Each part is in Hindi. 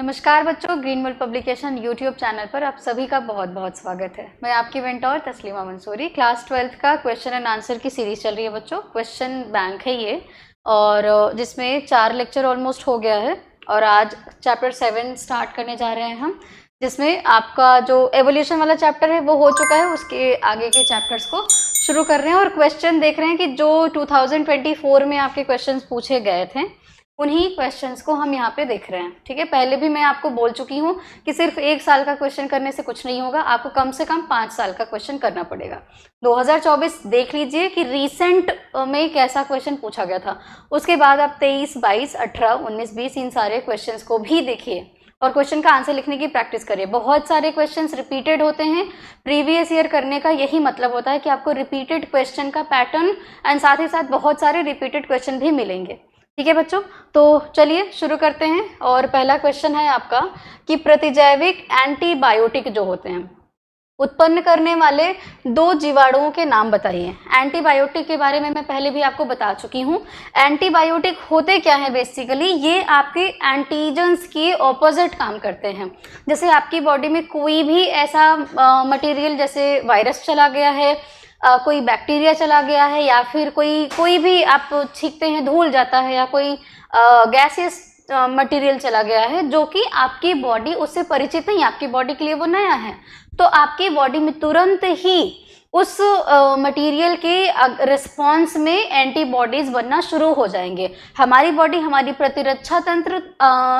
नमस्कार बच्चों, green world publication YouTube channel पर आप सभी का बहुत बहुत स्वागत है। मैं आपकी mentor Taslima Mansuri. Class 12th का क्वेश्चन एंड आंसर की सीरीज चल रही है बच्चों। क्वेश्चन बैंक है ये, और जिसमें 4 लेक्चर ऑलमोस्ट हो गया है और आज चैप्टर 7 स्टार्ट करने जा रहे हैं हम, जिसमें आपका जो एवोल्यूशन वाला चैप्टर है वो हो चुका है। उसके आगे के चैप्टर्स को शुरू कर रहे हैं और क्वेश्चन देख रहे हैं कि जो 2024 में आपके क्वेश्चन पूछे गए थे उन्हीं क्वेश्चंस को हम यहाँ पे देख रहे हैं। ठीक है, पहले भी मैं आपको बोल चुकी हूँ कि सिर्फ 1 साल का क्वेश्चन करने से कुछ नहीं होगा, आपको कम से कम 5 साल का क्वेश्चन करना पड़ेगा। 2024 देख लीजिए कि रीसेंट में कैसा क्वेश्चन पूछा गया था, उसके बाद आप 23, 22, 18, 19, 20 इन सारे क्वेश्चंस को भी देखिए और क्वेश्चन का आंसर लिखने की प्रैक्टिस करिए। बहुत सारे क्वेश्चंस रिपीटेड होते हैं, प्रीवियस ईयर करने का यही मतलब होता है कि आपको रिपीटेड क्वेश्चन का पैटर्न एंड साथ ही साथ बहुत सारे रिपीटेड क्वेश्चन भी मिलेंगे। ठीक है बच्चों, तो चलिए शुरू करते हैं। और पहला क्वेश्चन है आपका कि प्रतिजैविक एंटीबायोटिक जो होते हैं उत्पन्न करने वाले 2 जीवाणुओं के नाम बताइए। एंटीबायोटिक के बारे में मैं पहले भी आपको बता चुकी हूँ। एंटीबायोटिक होते क्या है बेसिकली, ये आपके एंटीजेंस के ऑपोजिट काम करते हैं। जैसे आपकी बॉडी में कोई भी ऐसा मटेरियल जैसे वायरस चला गया है, कोई बैक्टीरिया चला गया है, या फिर कोई भी आप छींकते हैं धूल जाता है, या कोई गैसियस मटेरियल चला गया है जो कि आपकी बॉडी उससे परिचित नहीं, आपकी बॉडी के लिए वो नया है, तो आपकी बॉडी में तुरंत ही उस मटेरियल के रिस्पॉन्स में एंटीबॉडीज बनना शुरू हो जाएंगे। हमारी बॉडी, हमारी प्रतिरक्षा तंत्र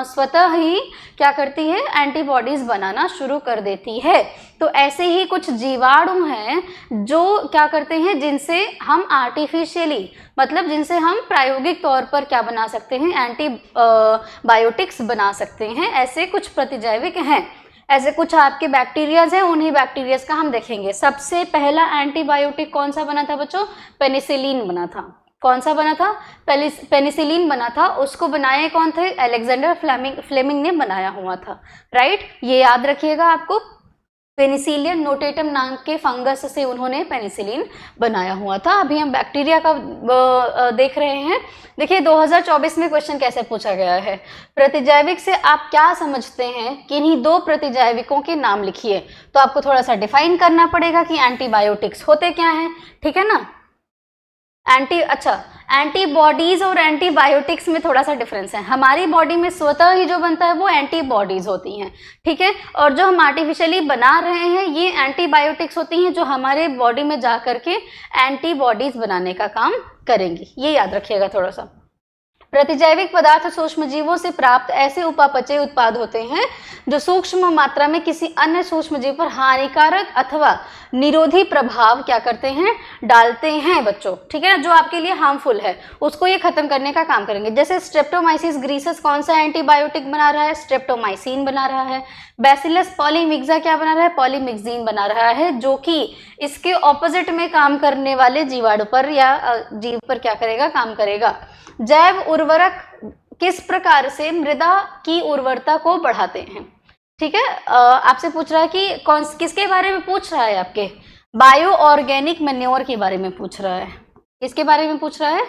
स्वतः ही क्या करती है, एंटीबॉडीज बनाना शुरू कर देती है। तो ऐसे ही कुछ जीवाणु हैं जो क्या करते हैं, जिनसे हम आर्टिफिशियली, मतलब जिनसे हम प्रायोगिक तौर पर क्या बना सकते हैं, एंटीबायोटिक्स बना सकते हैं। ऐसे कुछ प्रतिजैविक हैं, ऐसे कुछ आपके बैक्टीरियाज हैं, उन्हीं बैक्टीरियाज का हम देखेंगे। सबसे पहला एंटीबायोटिक कौन सा बना था बच्चों? पेनिसिलिन बना था। कौन सा बना था? पेनिसिलिन बना था। उसको बनाए कौन थे? अलेक्जेंडर फ्लेमिंग ने बनाया हुआ था। राइट, ये याद रखिएगा आपको। पेनिसिलियम नोटेटम नाम के फंगस से उन्होंने पेनिसिलिन बनाया हुआ था। अभी हम बैक्टीरिया का देख रहे हैं। देखिए 2024 में क्वेश्चन कैसे पूछा गया है। प्रतिजैविक से आप क्या समझते हैं कि इन्हीं 2 प्रतिजैविकों के नाम लिखिए। तो आपको थोड़ा सा डिफाइन करना पड़ेगा कि एंटीबायोटिक्स होते क्या हैं। ठीक है ना, एंटीबॉडीज और एंटीबायोटिक्स में थोड़ा सा डिफरेंस है। हमारी बॉडी में स्वतः ही जो बनता है वो एंटीबॉडीज होती हैं, ठीक है, और जो हम आर्टिफिशियली बना रहे हैं ये एंटीबायोटिक्स होती हैं जो हमारे बॉडी में जा करके एंटीबॉडीज बनाने का काम करेंगी। ये याद रखिएगा थोड़ा सा। प्रतिजैविक पदार्थ सूक्ष्म जीवों से प्राप्त ऐसे उपापचय उत्पाद होते हैं जो सूक्ष्म मात्रा में किसी अन्य सूक्ष्म जीव पर हानिकारक अथवा निरोधी प्रभाव क्या करते हैं, डालते हैं बच्चों। ठीक है ना, जो आपके लिए हार्मफुल है उसको ये खत्म करने का काम करेंगे। जैसे स्ट्रेप्टोमाइसिस ग्रीसस कौन सा एंटीबायोटिक बना रहा है? स्ट्रेप्टोमाइसिन बना रहा है। बैसिलस पॉलीमिक्सा क्या बना रहा है? पॉलीमिक्सिन बना रहा है, जो कि इसके ऑपोजिट में काम करने वाले जीवाणु पर या जीव पर क्या करेगा, काम करेगा। जैव उर्वरक किस प्रकार से मृदा की उर्वरता को बढ़ाते हैं? ठीक है, आपसे पूछ रहा है कि किसके बारे में पूछ रहा है? आपके बायो ऑर्गेनिक मैन्योर के बारे में पूछ रहा है। किसके बारे में पूछ रहा है?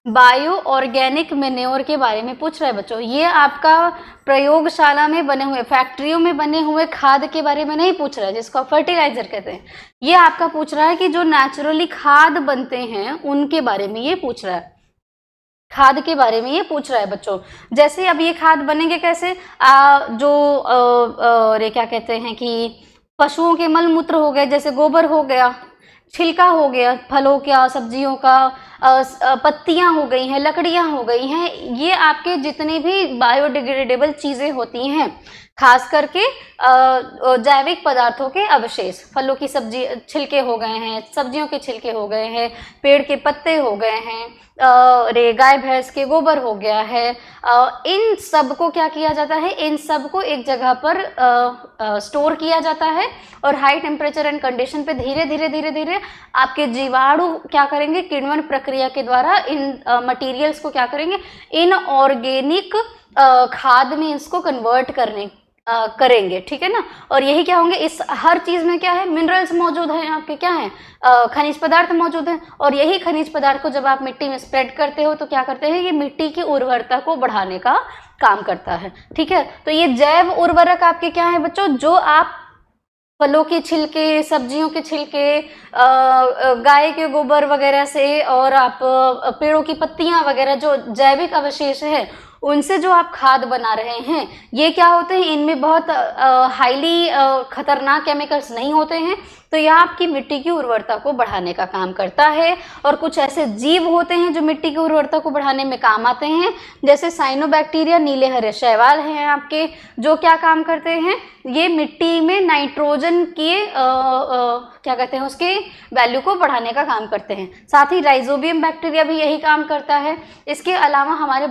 बायो ऑर्गेनिक मैन्योर के बारे में पूछ रहा है बच्चों। ये आपका प्रयोगशाला में बने हुए, फैक्ट्रियों में बने हुए खाद के बारे में नहीं पूछ रहा है, जिसको फर्टिलाइजर कहते हैं। ये आपका पूछ रहा है कि जो नेचुरली खाद बनते हैं उनके बारे में ये पूछ रहा है, खाद के बारे में ये पूछ रहा है बच्चों। जैसे अब ये खाद बनेंगे कैसे, क्या कहते हैं कि पशुओं के मल मूत्र हो गए, जैसे गोबर हो गया, छिलका हो गया, फलों का, सब्जियों का, पत्तियां हो गई हैं, लकड़ियां हो गई हैं, ये आपके जितने भी बायोडिग्रेडेबल चीजें होती हैं, खास करके जैविक पदार्थों के अवशेष, फलों की सब्जी छिलके हो गए हैं, सब्जियों के छिलके हो गए हैं, पेड़ के पत्ते हो गए हैं, गाय भैंस के गोबर हो गया है, इन सब को क्या किया जाता है, इन सब को एक जगह पर स्टोर किया जाता है और हाई टेम्परेचर एंड कंडीशन पे धीरे धीरे धीरे धीरे आपके जीवाणु क्या करेंगे, किण्वन प्रक्रिया के द्वारा इन मटेरियल्स को क्या करेंगे, इन ऑर्गेनिक खाद में इसको कन्वर्ट करेंगे, ठीक है ना। और यही क्या होंगे, इस हर चीज में क्या है, मिनरल्स मौजूद हैं आपके, क्या है, खनिज पदार्थ मौजूद हैं। और यही खनिज पदार्थ को जब आप मिट्टी में स्प्रेड करते हो तो क्या करते हैं, ये मिट्टी की उर्वरता को बढ़ाने का काम करता है, ठीक है। तो ये जैव उर्वरक आपके क्या है बच्चों, जो आप फलों के छिलके, सब्जियों के छिलके, गाय के गोबर वगैरह से, और आप पेड़ों की पत्तियां वगैरह, जो जैविक अवशेष है उनसे जो आप खाद बना रहे हैं, ये क्या होते हैं, इनमें बहुत हाईली खतरनाक केमिकल्स नहीं होते हैं। तो यह आपकी मिट्टी की उर्वरता को बढ़ाने का काम करता है। और कुछ ऐसे जीव होते हैं जो मिट्टी की उर्वरता को बढ़ाने में काम आते हैं, जैसे साइनोबैक्टीरिया, नीले हरे शैवाल हैं आपके, जो क्या काम करते हैं, ये मिट्टी में नाइट्रोजन के क्या कहते हैं, उसके वैल्यू को बढ़ाने का काम करते हैं। साथ ही राइजोबियम बैक्टीरिया भी यही काम करता है। इसके अलावा हमारे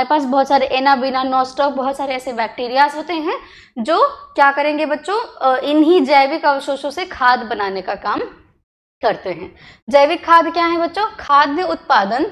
पास बहुत सारे एनाबिना, नॉस्टॉक, बहुत सारे ऐसे बैक्टीरियाज होते हैं जो क्या करेंगे बच्चों, इन्हीं जैविक अवशेषों से खाद बनाने का काम करते हैं। जैविक खाद क्या है बच्चों, खाद्य उत्पादन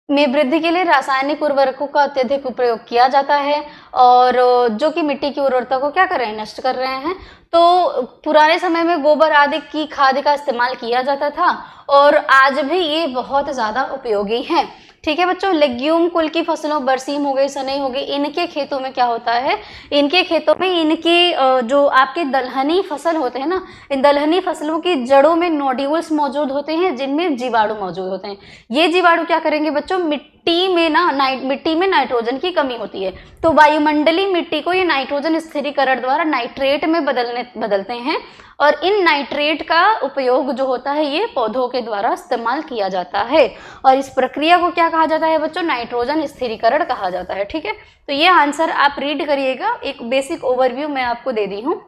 में वृद्धि के लिए रासायनिक उर्वरकों का अत्यधिक उपयोग किया जाता है, और जो कि मिट्टी की उर्वरता को क्या कर रहे हैं, नष्ट कर रहे हैं। तो पुराने समय में गोबर आदि की खाद का इस्तेमाल किया जाता था, और आज भी ये बहुत ज़्यादा उपयोगी है, ठीक है बच्चों। लेग्यूम कुल की फसलों, बरसीम हो गई, सनई हो गई, इनके खेतों में क्या होता है, इनके खेतों में इनके जो आपके दलहनी फसल होते हैं ना, इन दलहनी फसलों की जड़ों में नोड्यूल्स मौजूद होते हैं, जिनमें जीवाणु मौजूद होते हैं। ये जीवाणु क्या करेंगे बच्चों, मिट्टी में नाइट्रोजन की कमी होती है, तो वायुमंडलीय मिट्टी को ये नाइट्रोजन स्थिरीकरण द्वारा नाइट्रेट में बदलते हैं, और इन नाइट्रेट का उपयोग जो होता है ये पौधों के द्वारा इस्तेमाल किया जाता है, और इस प्रक्रिया को क्या कहा जाता है बच्चों, नाइट्रोजन स्थिरीकरण कहा जाता है, ठीक है। तो ये आंसर आप रीड करिएगा, एक बेसिक ओवरव्यू मैं आपको दे दी हूँ।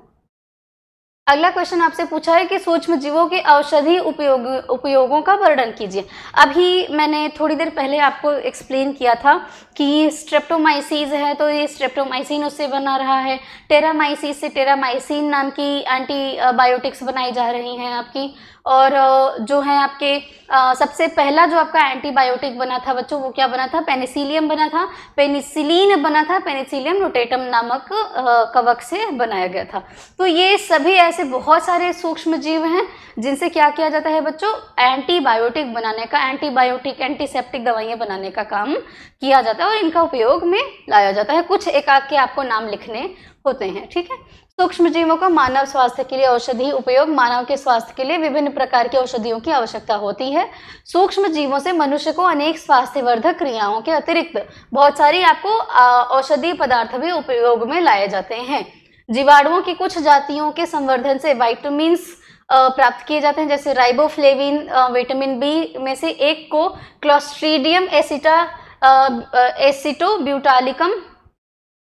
अगला क्वेश्चन आपसे पूछा है कि सूक्ष्म जीवों के औषधि उपयोगों का वर्णन कीजिए। अभी मैंने थोड़ी देर पहले आपको एक्सप्लेन किया था कि स्ट्रेप्टोमाइसिस है, तो ये स्ट्रेप्टोमाइसिन उससे बना रहा है। टेरामाइसिस से टेरामाइसिन नाम की एंटीबायोटिक्स बनाई जा रही हैं आपकी। और जो है आपके सबसे पहला जो आपका एंटीबायोटिक बना था बच्चों, वो क्या बना था, पेनिसिलियम बना था, पेनिसिलिन बना था, पेनिसिलियम नोटेटम नामक कवक से बनाया गया था। तो ये सभी ऐसे बहुत सारे सूक्ष्म जीव हैं जिनसे क्या किया जाता है बच्चों, एंटीबायोटिक बनाने का, एंटीबायोटिक एंटीसेप्टिक दवाइयाँ बनाने का काम किया जाता है, और इनका उपयोग में लाया जाता है। कुछ एक आध के आपको नाम लिखने होते हैं, ठीक है। सूक्ष्म जीवों का मानव स्वास्थ्य के लिए औषधि उपयोग, मानव के स्वास्थ्य के लिए विभिन्न प्रकार की औषधियों की आवश्यकता होती है। सूक्ष्म जीवों से मनुष्य को अनेक स्वास्थ्यवर्धक क्रियाओं के अतिरिक्त बहुत सारी आपको औषधीय पदार्थ भी उपयोग में लाए जाते हैं। जीवाणुओं की कुछ जातियों के संवर्धन से विटामिन प्राप्त किए जाते हैं, जैसे राइबोफ्लेविन, विटामिन बी में से एक को क्लोस्ट्रीडियम एसिटोब्यूटालिकम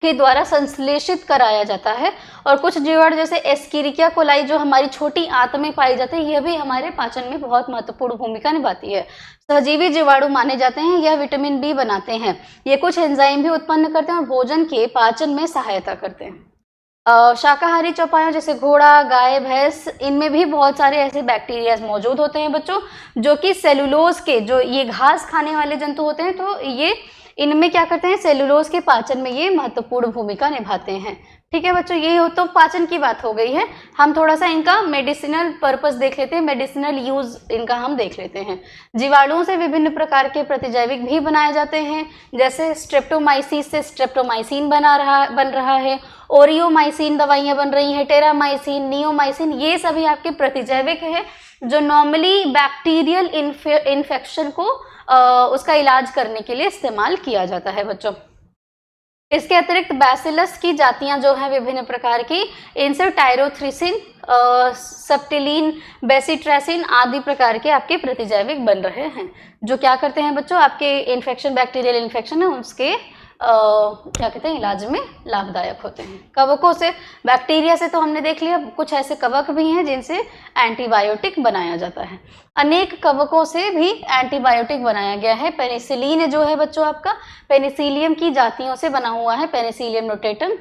के द्वारा संश्लेषित कराया जाता है। और कुछ जीवाणु जैसे एस्किरिकिया कोलाई, जो हमारी छोटी आंत में पाई जाती है, यह भी हमारे पाचन में बहुत महत्वपूर्ण भूमिका निभाती है। सहजीवी जीवाणु माने जाते हैं, यह विटामिन बी बनाते हैं। ये कुछ एंजाइम भी उत्पन्न करते हैं और भोजन के पाचन में सहायता करते हैं। शाकाहारी चौपायों जैसे घोड़ा, गाय, भैंस, इनमें भी बहुत सारे ऐसे बैक्टीरिया मौजूद होते हैं बच्चों, जो कि सेलुलोज के, जो ये घास खाने वाले जंतु होते हैं, तो ये इनमें क्या करते हैं, सेलुलोज के पाचन में ये महत्वपूर्ण भूमिका निभाते हैं, ठीक है बच्चों। ये हो तो पाचन की बात हो गई है। हम थोड़ा सा इनका मेडिसिनल पर्पस देख लेते हैं, मेडिसिनल यूज इनका हम देख लेते हैं। जीवाणुओं से विभिन्न प्रकार के प्रतिजैविक भी बनाए जाते हैं, जैसे स्ट्रेप्टोमाइसिस से स्ट्रेप्टोमाइसिन बन रहा है, ओरियोमाइसिन दवाइयाँ बन रही हैं, टेरामाइसिन, नियोमाइसिन, ये सभी आपके प्रतिजैविक है जो नॉर्मली बैक्टीरियल इन्फेक्शन को उसका इलाज करने के लिए इस्तेमाल किया जाता है बच्चों। इसके अतिरिक्त बैसिलस की जातियां जो हैं विभिन्न प्रकार की, इनसे टायरोथ्रिसिन, सेप्टिलिन, बेसिट्रेसिन आदि प्रकार के आपके प्रतिजैविक बन रहे हैं, जो क्या करते हैं बच्चों, आपके इन्फेक्शन, बैक्टीरियल इन्फेक्शन है उसके क्या कहते हैं, इलाज में लाभदायक होते हैं। कवकों से, बैक्टीरिया से तो हमने देख लिया, कुछ ऐसे कवक भी हैं जिनसे एंटीबायोटिक बनाया जाता है। अनेक कवकों से भी एंटीबायोटिक बनाया गया है। पेनिसिलिन जो है बच्चों आपका पेनिसिलियम की जातियों से बना हुआ है, पेनिसिलियम नोटेटम।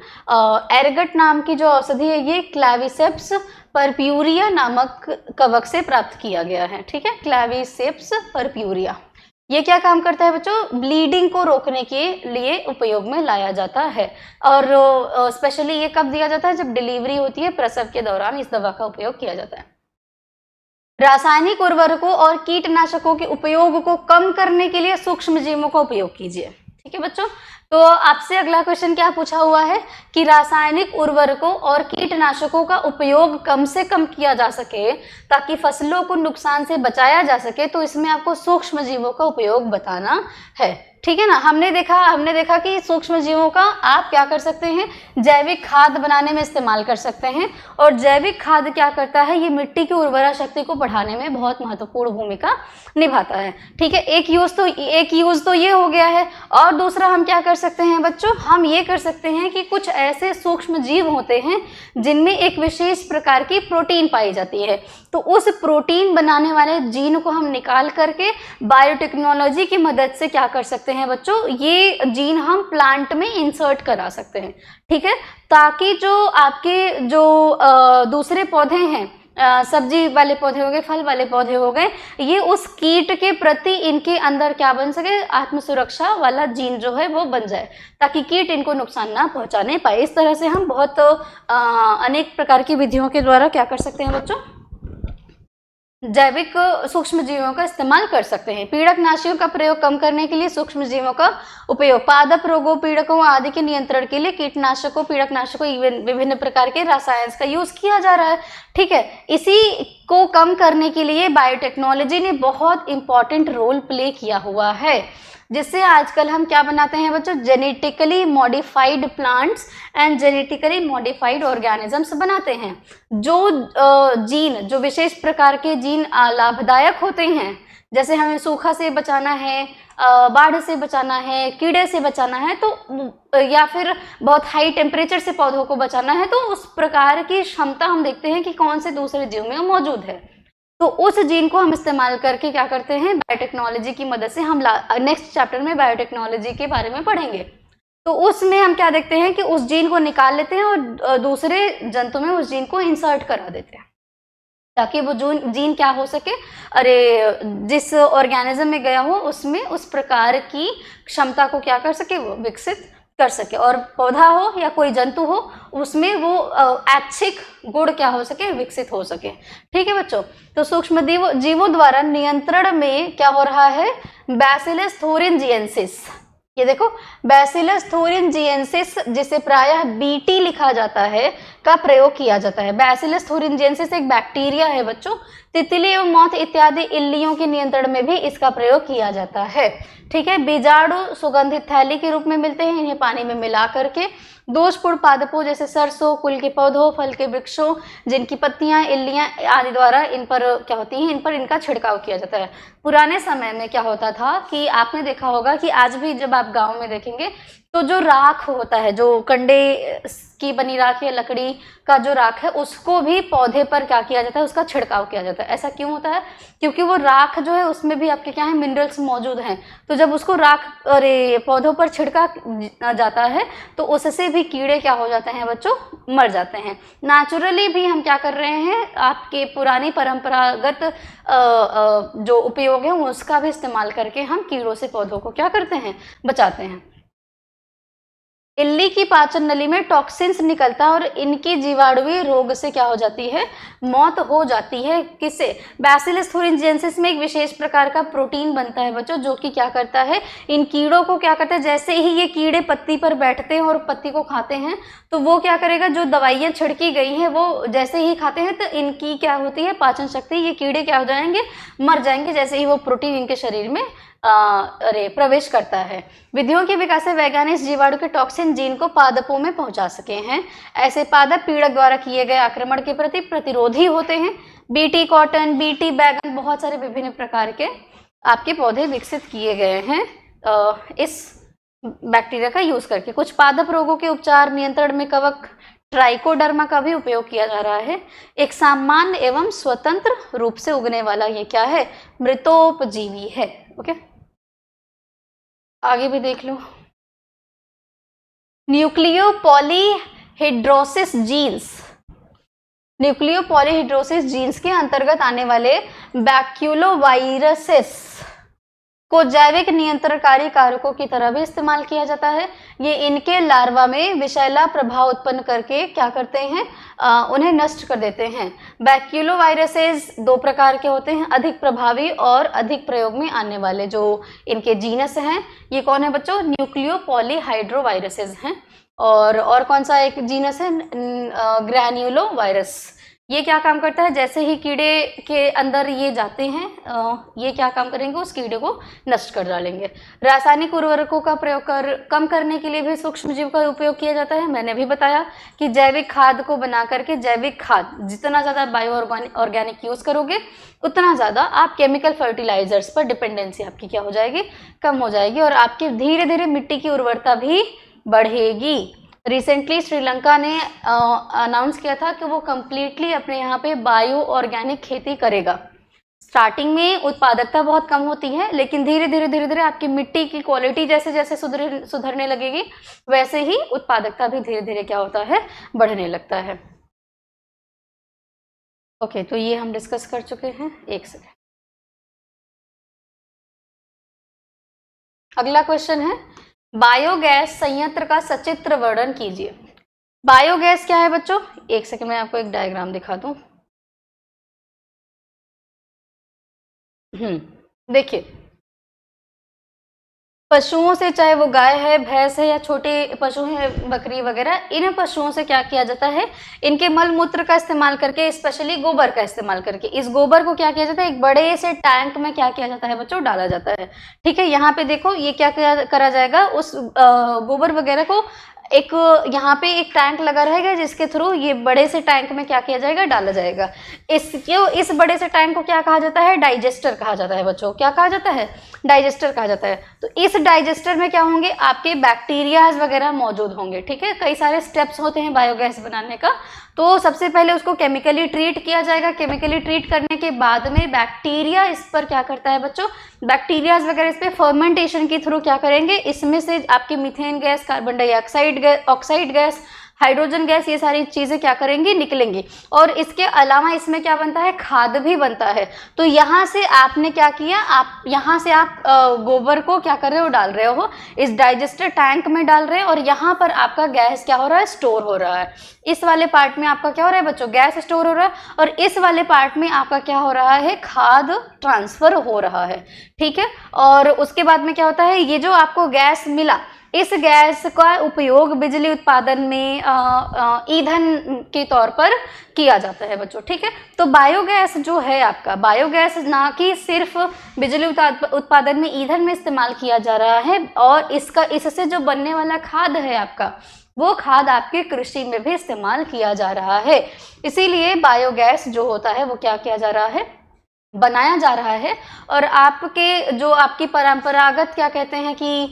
एरगट नाम की जो औषधि है ये क्लैविसेप्स परप्यूरिया नामक कवक से प्राप्त किया गया है, ठीक है, क्लैविसेप्स परप्यूरिया। ये क्या काम करता है बच्चों, ब्लीडिंग को रोकने के लिए उपयोग में लाया जाता है। और स्पेशली ये कब दिया जाता है, जब डिलीवरी होती है, प्रसव के दौरान इस दवा का उपयोग किया जाता है। रासायनिक उर्वरकों और कीटनाशकों के उपयोग को कम करने के लिए सूक्ष्म जीवों का उपयोग कीजिए। ठीक है बच्चों, तो आपसे अगला क्वेश्चन क्या पूछा हुआ है कि रासायनिक उर्वरकों और कीटनाशकों का उपयोग कम से कम किया जा सके ताकि फसलों को नुकसान से बचाया जा सके, तो इसमें आपको सूक्ष्म जीवों का उपयोग बताना है। ठीक है ना, हमने देखा कि सूक्ष्म जीवों का आप क्या कर सकते हैं, जैविक खाद बनाने में इस्तेमाल कर सकते हैं। और जैविक खाद क्या करता है, ये मिट्टी की उर्वरा शक्ति को बढ़ाने में बहुत महत्वपूर्ण भूमिका निभाता है। ठीक है, एक यूज तो ये हो गया है। और दूसरा हम क्या कर सकते हैं बच्चों, हम ये कर सकते हैं कि कुछ ऐसे सूक्ष्म जीव होते हैं जिनमें एक विशेष प्रकार की प्रोटीन पाई जाती है, तो उस प्रोटीन बनाने वाले जीन को हम निकाल करके बायोटेक्नोलॉजी की मदद से क्या कर सकते हैं बच्चों, ये जीन हम प्लांट में इंसर्ट करा सकते हैं। ठीक है, ताकि जो आपके जो दूसरे पौधे हैं, सब्जी वाले पौधे हो गए, फल वाले पौधे हो गए, ये उस कीट के प्रति इनके अंदर क्या बन सके, आत्मसुरक्षा वाला जीन जो है वो बन जाए, ताकि कीट इनको नुकसान ना पहुंचाने पाए। इस तरह से हम बहुत अनेक प्रकार की विधियों के द्वारा क्या कर सकते हैं बच्चों, जैविक सूक्ष्म जीवों का इस्तेमाल कर सकते हैं। पीड़कनाशियों का प्रयोग कम करने के लिए सूक्ष्म जीवों का उपयोग, पादप रोगों, पीड़कों आदि के नियंत्रण के लिए कीटनाशकों, पीड़कनाशकों, विभिन्न प्रकार के रसायन का यूज किया जा रहा है। ठीक है, इसी को कम करने के लिए बायोटेक्नोलॉजी ने बहुत इंपॉर्टेंट रोल प्ले किया हुआ है, जिससे आजकल हम क्या बनाते हैं बच्चों, genetically modified plants and genetically modified organisms बनाते हैं। जो विशेष प्रकार के जीन लाभदायक होते हैं, जैसे हमें सूखा से बचाना है, बाढ़ से बचाना है, कीड़े से बचाना है, तो या फिर बहुत हाई टेम्परेचर से पौधों को बचाना है, तो उस प्रकार की क्षमता हम देखते हैं कि कौन से दूसरे जीव में मौजूद है। तो उस जीन को हम इस्तेमाल करके क्या करते हैं, बायोटेक्नोलॉजी की मदद से हम नेक्स्ट चैप्टर में बायोटेक्नोलॉजी के बारे में पढ़ेंगे, तो उसमें हम क्या देखते हैं कि उस जीन को निकाल लेते हैं और दूसरे जंतु में उस जीन को इंसर्ट करा देते हैं, ताकि वो जीन क्या हो सके, जिस ऑर्गेनिज्म में गया हो उसमें उस प्रकार की क्षमता को क्या कर सके, वो विकसित कर सके। और पौधा हो या कोई जंतु हो, उसमें वो ऐच्छिक गुण क्या हो सके, विकसित हो सके। ठीक है बच्चों, तो सूक्ष्म जीवों द्वारा नियंत्रण में क्या हो रहा है, बैसिलस थोरिनजिएंसिस, ये देखो बैसिलस थोरिनजिएंसिस, जिसे प्रायः बीटी लिखा जाता है, का प्रयोग किया जाता है। बैसिलस थोरिनजिएंसिस एक बैक्टीरिया है बच्चों, तितली एवं मौत इत्यादि इल्लियों के नियंत्रण में भी इसका प्रयोग किया जाता है। ठीक है, बीजाणु सुगंधित थैली के रूप में मिलते हैं, इन्हें पानी में मिला करके दोषपूर्ण पादपों जैसे सरसों, कुल के पौधों, फल के वृक्षों, जिनकी पत्तियां, इल्लियां आदि द्वारा इन पर क्या होती हैं, इन पर इनका छिड़काव किया जाता है। पुराने समय में क्या होता था कि आपने देखा होगा कि आज भी जब आप गांव में देखेंगे तो जो राख होता है, जो कंडे की बनी राख या लकड़ी का जो राख है, उसको भी पौधे पर क्या किया जाता है, उसका छिड़काव किया जाता है। ऐसा क्यों होता है, क्योंकि वो राख जो है उसमें भी आपके क्या है, मिनरल्स मौजूद हैं, तो जब उसको पौधों पर छिड़का जाता है तो उससे भी कीड़े क्या हो जाते हैं बच्चों, मर जाते हैं। नेचुरली भी हम क्या कर रहे हैं, आपके पुरानी परंपरागत जो उपयोग है उसका भी इस्तेमाल करके हम कीड़ों से पौधों को क्या करते हैं, बचाते हैं। इल्ली की पाचन नली में टॉक्सिन्स निकलता है और इनकी जीवाणुवीय रोग से क्या हो जाती है, मौत हो जाती है। किससे, बैसिलस थोरिनजिएंसिस में एक विशेष प्रकार का प्रोटीन बनता है बच्चों, जो कि क्या करता है, इन कीड़ों को क्या करता है, जैसे ही ये कीड़े पत्ती पर बैठते हैं और पत्ती को खाते हैं, तो वो क्या करेगा, जो दवाइयाँ छिड़की गई हैं वो जैसे ही खाते हैं तो इनकी क्या होती है, पाचन शक्ति, ये कीड़े क्या हो जाएंगे, मर जाएंगे, जैसे ही वो प्रोटीन इनके शरीर में प्रवेश करता है। विधियों के विकास से वैज्ञानिक जीवाणु के टॉक्सिन जीन को पादपों में पहुंचा सके हैं। ऐसे पादप पीड़क द्वारा किए गए आक्रमण के प्रति प्रतिरोधी होते हैं। बीटी कॉटन, बीटी बैगन, बहुत सारे विभिन्न प्रकार के आपके पौधे विकसित किए गए हैं इस बैक्टीरिया का यूज करके। कुछ पादप रोगों के उपचार नियंत्रण में कवक ट्राइकोडर्मा का भी उपयोग किया जा रहा है। एक सामान्य एवं स्वतंत्र रूप से उगने वाला ये क्या है, मृतोपजीवी है। ओके, आगे भी देख लो। न्यूक्लियोपॉलीहिड्रोसिस जीन्स, न्यूक्लियोपॉलीहिड्रोसिस जीन्स के अंतर्गत आने वाले बैक्यूलोवायरसेस को जैविक नियंत्रणकारी कारकों की तरह भी इस्तेमाल किया जाता है। ये इनके लार्वा में विषैला प्रभाव उत्पन्न करके क्या करते हैं, उन्हें नष्ट कर देते हैं। बैक्यूलोवायरसेस दो प्रकार के होते हैं, अधिक प्रभावी और अधिक प्रयोग में आने वाले। जो इनके जीनस हैं ये कौन है बच्चों, न्यूक्लियो पॉलीहाइड्रोवायरसेस हैं। और कौन सा एक जीनस है, ग्रैन्युलो वायरस। ये क्या काम करता है, जैसे ही कीड़े के अंदर ये जाते हैं, ये क्या काम करेंगे, उस कीड़े को नष्ट कर डालेंगे। रासायनिक उर्वरकों का प्रयोग कम करने के लिए भी सूक्ष्मजीव का उपयोग किया जाता है। मैंने भी बताया कि जैविक खाद को बना करके, जैविक खाद जितना ज़्यादा बायो ऑर्गेनिक यूज़ करोगे उतना ज़्यादा आप केमिकल फर्टिलाइजर्स पर डिपेंडेंसी आपकी क्या हो जाएगी, कम हो जाएगी, और आपकी धीरे धीरे मिट्टी की उर्वरता भी बढ़ेगी। रिसेंटली श्रीलंका ने अनाउंस किया था कि वो कम्प्लीटली अपने यहाँ पे बायो ऑर्गेनिक खेती करेगा। स्टार्टिंग में उत्पादकता बहुत कम होती है, लेकिन धीरे धीरे आपकी मिट्टी की क्वालिटी जैसे जैसे सुधरने लगेगी, वैसे ही उत्पादकता भी धीरे धीरे क्या होता है, बढ़ने लगता है। ओके, तो ये हम डिस्कस कर चुके हैं। एक सेकेंड, अगला क्वेश्चन है, बायोगैस संयंत्र का सचित्र वर्णन कीजिए। बायोगैस क्या है बच्चों, एक सेकंड मैं आपको एक डायग्राम दिखा दूं। देखिए, पशुओं से, चाहे वो गाय है, भैंस है या छोटे पशु हैं, बकरी वगैरह, इन पशुओं से क्या किया जाता है, इनके मल मूत्र का इस्तेमाल करके, स्पेशली गोबर का इस्तेमाल करके, इस गोबर को क्या किया जाता है, एक बड़े से टैंक में क्या किया जाता है बच्चों, डाला जाता है। ठीक है, यहाँ पे देखो ये क्या करा जाएगा, उस गोबर वगैरह को एक यहाँ पे एक टैंक लगा रहेगा, जिसके थ्रू ये बड़े से टैंक में क्या किया जाएगा, डाला जाएगा। इस बड़े से टैंक को क्या कहा जाता है, डाइजेस्टर कहा जाता है बच्चों। क्या कहा जाता है, डाइजेस्टर कहा जाता है। तो इस डाइजेस्टर में क्या होंगे, आपके बैक्टीरियाज वगैरह मौजूद होंगे। ठीक है, कई सारे स्टेप्स होते हैं बायोगैस बनाने का। तो सबसे पहले उसको केमिकली ट्रीट किया जाएगा। केमिकली ट्रीट करने के बाद में बैक्टीरिया इस पर क्या करता है बच्चों, बैक्टीरियाज वगैरह इस पर फर्मेंटेशन के थ्रू क्या करेंगे, इसमें से आपकी methane gas, carbon dioxide gas, oxide gas, hydrogen gas, ये सारी चीजें क्या करेंगी, निकलेंगी। और इसके अलावा इसमें क्या बनता है, खाद भी बनता है। तो यहाँ से आपने क्या किया, आप यहाँ से आप गोबर को क्या कर रहे हो, डाल रहे हो, इस डाइजेस्टर टैंक में डाल रहे हैं, और यहाँ पर आपका गैस क्या हो रहा है, स्टोर हो रहा है। इस वाले पार्ट में आपका क्या हो रहा है बच्चों, गैस स्टोर हो रहा है, और इस वाले पार्ट में आपका क्या हो रहा है, खाद ट्रांसफर हो रहा है। ठीक है, और उसके बाद में क्या होता है, ये जो आपको गैस मिला, इस गैस का उपयोग बिजली उत्पादन में ईंधन के तौर पर किया जाता है बच्चों। ठीक है, तो बायोगैस जो है आपका, बायोगैस ना कि सिर्फ बिजली उत्पादन में ईंधन में इस्तेमाल किया जा रहा है, और इससे जो बनने वाला खाद है आपका, वो खाद आपके कृषि में भी इस्तेमाल किया जा रहा है। इसीलिए बायोगैस जो होता है वो क्या किया जा रहा है, बनाया जा रहा है। और आपके जो आपकी परंपरागत क्या कहते हैं कि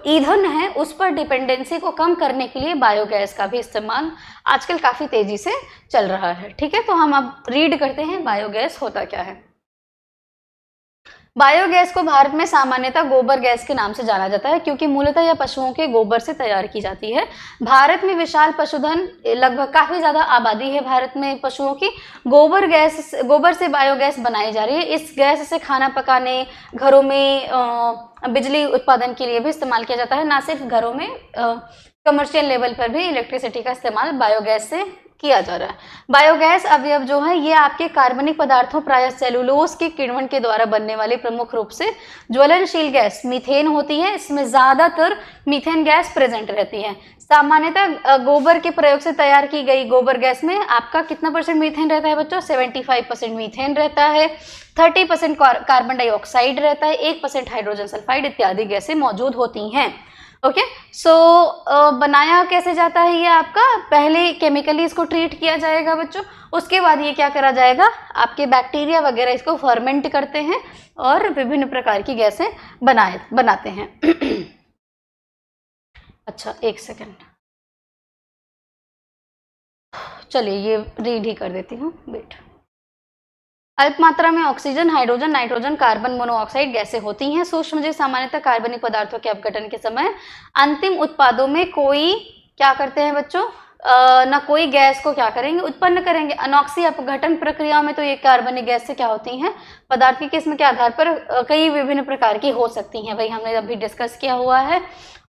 ईंधन है, उस पर डिपेंडेंसी को कम करने के लिए बायोगैस का भी इस्तेमाल आजकल काफ़ी तेजी से चल रहा है। ठीक है, तो हम अब रीड करते हैं बायोगैस होता क्या है। बायोगैस को भारत में सामान्यतः गोबर गैस के नाम से जाना जाता है, क्योंकि मूलतः यह पशुओं के गोबर से तैयार की जाती है। भारत में विशाल पशुधन, लगभग काफ़ी ज़्यादा आबादी है भारत में पशुओं की। गोबर से बायोगैस बनाई जा रही है। इस गैस से खाना पकाने, घरों में बिजली उत्पादन के लिए भी इस्तेमाल किया जाता है। ना सिर्फ घरों में, कमर्शियल लेवल पर भी इलेक्ट्रिसिटी का इस्तेमाल बायोगैस से किया जा रहा है। बायोगैस अवयव जो है ये आपके कार्बनिक पदार्थों, प्रायः सेलुलोज के किण्वन के द्वारा बनने वाली प्रमुख रूप से ज्वलनशील गैस मीथेन होती है। इसमें ज़्यादातर मीथेन गैस प्रेजेंट रहती है। सामान्यतः गोबर के प्रयोग से तैयार की गई गोबर गैस में आपका कितना % मीथेन रहता है बच्चों, 75% मीथेन रहता है, 30% कार्बन डाइऑक्साइड रहता है, 1% हाइड्रोजन सल्फाइड इत्यादि गैसें मौजूद होती हैं। ओके, सो बनाया कैसे जाता है ये आपका, पहले केमिकली इसको ट्रीट किया जाएगा बच्चों, उसके बाद ये क्या करा जाएगा, आपके बैक्टीरिया वगैरह इसको फर्मेंट करते हैं और विभिन्न प्रकार की गैसें बनाते हैं। अच्छा, एक सेकेंड, चलिए ये रीड ही कर देती हूँ, वेट। अल्प मात्रा में oxygen, hydrogen, nitrogen, carbon monoxide गैसें होती हैं। सूक्ष्मजीव सामान्यतः कार्बनिक पदार्थों के अपघटन के समय अंतिम उत्पादों में कोई क्या करते हैं बच्चों, ना कोई गैस को क्या करेंगे, उत्पन्न करेंगे। अनॉक्सी अपघटन प्रक्रिया में तो ये कार्बनिक गैस से क्या होती हैं, पदार्थ की किस्म के आधार पर कई विभिन्न प्रकार की हो सकती हैं, वही हमने अभी डिस्कस किया हुआ है।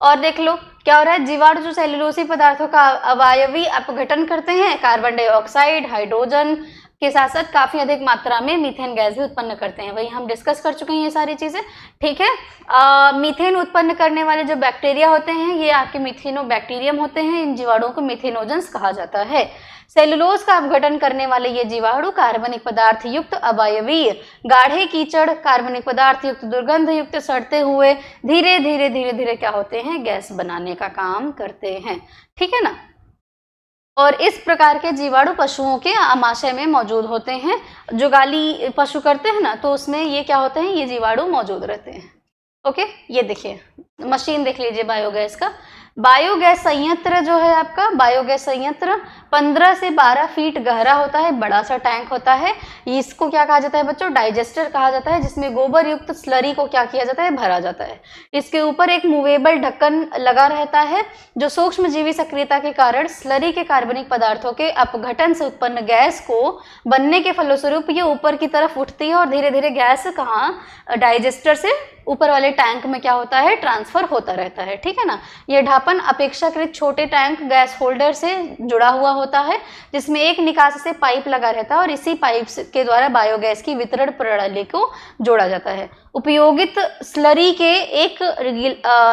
और देख लो क्या हो रहा है, जीवाणु जो सेलुलोसी पदार्थों का अवयवी अपघटन करते हैं, कार्बन डाइऑक्साइड, हाइड्रोजन के साथ साथ काफी अधिक मात्रा में मीथेन गैस भी उत्पन्न करते हैं, वही हम डिस्कस कर चुके हैं ये सारी चीजें, ठीक है। मीथेन उत्पन्न करने वाले जो बैक्टीरिया होते हैं ये आपके मिथेनोबैक्टीरियम होते हैं, इन जीवाणुओं को मिथेनोजेंस कहा जाता है। सेलुलोज का अपघटन करने वाले ये जीवाणु कार्बनिक पदार्थ युक्त अवायवीय गाढ़े कीचड़, कार्बनिक पदार्थ युक्त दुर्गंध युक्त सड़ते हुए धीरे धीरे धीरे धीरे क्या होते हैं, गैस बनाने का काम करते हैं, ठीक है ना। और इस प्रकार के जीवाणु पशुओं के आमाशय में मौजूद होते हैं, जो गाली पशु करते हैं ना, तो उसमें ये क्या होते हैं, ये जीवाणु मौजूद रहते हैं। ओके, ये देखिए मशीन देख लीजिए बायोगैस का। बायोगैस संयंत्र जो है आपका, बायोगैस संयंत्र 15 से 12 फीट गहरा होता है, बड़ा सा टैंक होता है। इसको क्या कहा जाता है बच्चों, डाइजेस्टर कहा जाता है, जिसमें गोबर युक्त स्लरी को क्या किया जाता है, भरा जाता है। इसके ऊपर एक मूवेबल ढक्कन लगा रहता है, जो सूक्ष्म जीवी सक्रियता के कारण स्लरी के कार्बनिक पदार्थों के अपघटन से उत्पन्न गैस को बनने के फलस्वरूप ये ऊपर की तरफ उठती है और धीरे धीरे गैस कहाँ, डाइजेस्टर से ऊपर वाले टैंक में क्या होता है, ट्रांसफर होता रहता है, ठीक है ना। ये ढापन अपेक्षाकृत छोटे टैंक गैस होल्डर से जुड़ा हुआ होता है, जिसमें एक निकास से पाइप लगा रहता है और इसी पाइप के द्वारा बायोगैस की वितरण प्रणाली को जोड़ा जाता है। उपयोगित स्लरी के एक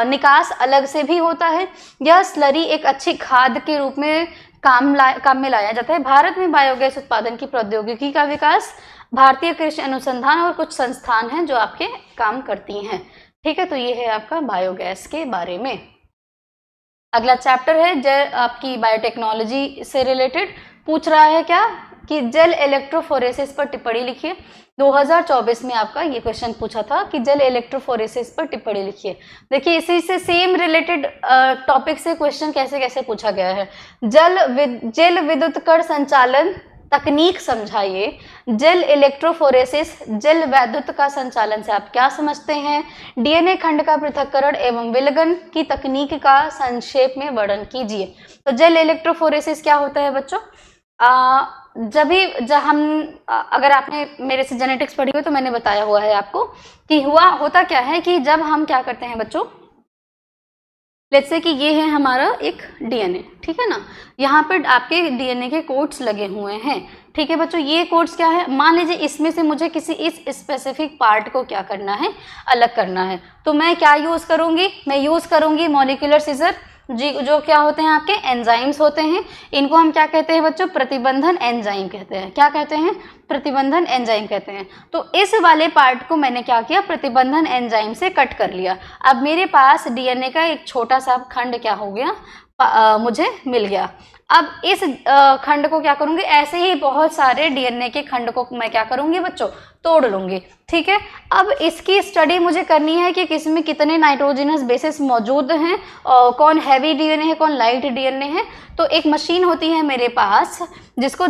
निकास अलग से भी होता है। यह स्लरी एक अच्छी खाद के रूप में काम में लाया जाता है। भारत में बायोगैस उत्पादन की प्रौद्योगिकी का विकास भारतीय कृषि अनुसंधान और कुछ संस्थान हैं जो आपके काम करती हैं, ठीक है। तो ये है आपका बायोगैस के बारे में। अगला चैप्टर है आपकी बायोटेक्नोलॉजी से रिलेटेड, पूछ रहा है क्या कि जेल इलेक्ट्रोफोरेसिस पर टिप्पणी लिखिए। 2024 में आपका ये क्वेश्चन पूछा था कि जेल इलेक्ट्रोफोरेसिस पर टिप्पणी लिखिए। देखिए इसी से सेम रिलेटेड टॉपिक से क्वेश्चन कैसे कैसे पूछा गया है। जेल विद्युत कण संचालन तकनीक समझाइए। जेल इलेक्ट्रोफोरेसिस, जेल वैद्युत का संचालन से आप क्या समझते हैं। डीएनए खंड का पृथक्करण एवं विलगन की तकनीक का संक्षेप में वर्णन कीजिए। तो जेल इलेक्ट्रोफोरेसिस क्या होता है बच्चों, अगर आपने मेरे से जेनेटिक्स पढ़ी हो तो मैंने बताया हुआ है आपको कि होता क्या है कि जब हम क्या करते हैं बच्चों, लेट्स से कि ये है हमारा एक डीएनए, ठीक है ना। यहाँ पर आपके डीएनए के कोड्स लगे हुए हैं, ठीक है बच्चों। ये कोड्स क्या है, मान लीजिए इसमें से मुझे किसी इस स्पेसिफिक पार्ट को क्या करना है, अलग करना है, तो मैं क्या यूज़ करूँगी, मैं यूज़ करूँगी मॉलिक्यूलर सीजर, जी, जो क्या होते हैं आपके एंजाइम्स होते हैं। इनको हम क्या कहते हैं बच्चों, प्रतिबंधन एंजाइम कहते हैं। क्या कहते हैं, प्रतिबंधन एंजाइम कहते हैं। तो इस वाले पार्ट को मैंने क्या किया, प्रतिबंधन एंजाइम से कट कर लिया। अब मेरे पास डीएनए का एक छोटा सा खंड क्या हो गया, मुझे मिल गया। अब इस खंड को क्या करूंगी, ऐसे ही बहुत सारे डीएनए के खंड को मैं क्या करूंगी बच्चों, तोड़ लूंगी, ठीक है। अब इसकी स्टडी मुझे करनी है कि किसमें कितने नाइट्रोजनस बेसिस मौजूद हैं, और कौन हैवी डीएनए है, कौन लाइट डीएनए है। तो एक मशीन होती है मेरे पास जिसको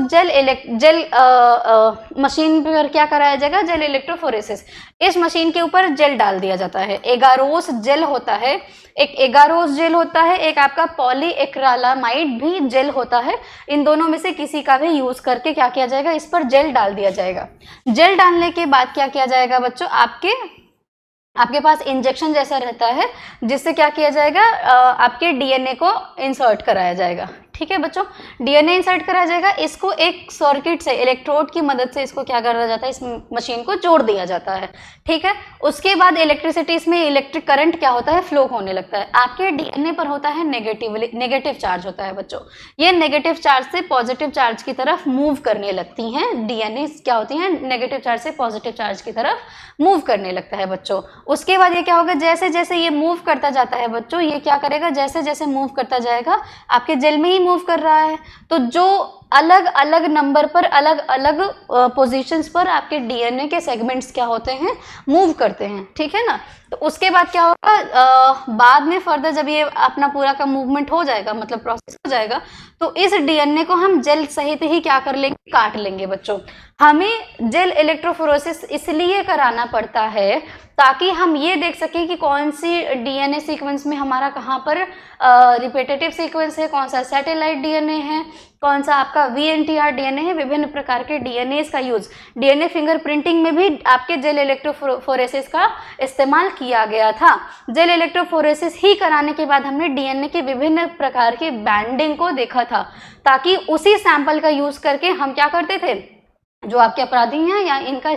मशीन पर क्या कराया जाएगा, जेल इलेक्ट्रोफोरेसिस। इस मशीन के ऊपर जेल डाल दिया जाता है। एगारोस जेल होता है, एक एगारोस जेल होता है, एक आपका पॉलीएक्रिलामाइड भी जेल होता है। इन दोनों में से किसी का भी यूज करके क्या किया जाएगा, इस पर जेल डाल दिया जाएगा। जेल डालने के बाद क्या किया जाएगा बच्चों, आपके पास इंजेक्शन जैसा रहता है, जिससे क्या किया जाएगा, आपके डीएनए को इंसर्ट कराया जाएगा, ठीक है बच्चों। डीएनए इंसर्ट कराया जाएगा, इसको एक सर्किट से, इलेक्ट्रोड की मदद से इसको क्या करा जाता है, इस मशीन को जोड़ दिया जाता है, ठीक है। उसके बाद इलेक्ट्रिसिटी, इसमें इलेक्ट्रिक करंट क्या होता है, फ्लो होने लगता है। आपके डीएनए पर होता है नेगेटिव चार्ज होता है बच्चों। ये नेगेटिव चार्ज से पॉजिटिव चार्ज की तरफ मूव करने लगती हैं। डीएनए क्या होती हैं, नेगेटिव चार्ज से पॉजिटिव चार्ज की तरफ मूव करने लगता है बच्चों। उसके बाद ये क्या होगा, जैसे जैसे ये मूव करता जाता है बच्चों, ये क्या करेगा, जैसे जैसे मूव करता जाएगा, आपके जेल में ही मूव कर रहा है, तो जो अलग अलग नंबर पर अलग अलग पोजीशंस पर आपके डीएनए के सेगमेंट्स क्या होते हैं, मूव करते हैं, ठीक है ना। तो उसके बाद क्या होगा, बाद में फर्दर जब ये अपना पूरा का मूवमेंट हो जाएगा, मतलब प्रोसेस हो जाएगा, तो इस डीएनए को हम जेल सहित ही क्या कर लेंगे, काट लेंगे बच्चों। हमें जेल इलेक्ट्रोफोरेसिस इसलिए कराना पड़ता है ताकि हम ये देख सकें कि कौन सी डीएनए सीक्वेंस में हमारा कहाँ पर रिपीटेटिव सीक्वेंस है, कौन सा सैटेलाइट डीएनए है, कौन सा आपका वीएनटीआर डीएनए है। विभिन्न प्रकार के डीएनए का यूज डीएनए फिंगरप्रिंटिंग में भी आपके जेल इलेक्ट्रोफोरेसिस का इस्तेमाल किया गया था। जेल इलेक्ट्रोफोरेसिस ही कराने के बाद हमने डीएनए के विभिन्न प्रकार के बैंडिंग को देखा था, ताकि उसी सैंपल का यूज करके हम क्या करते थे, जो आपके अपराधी हैं या इनका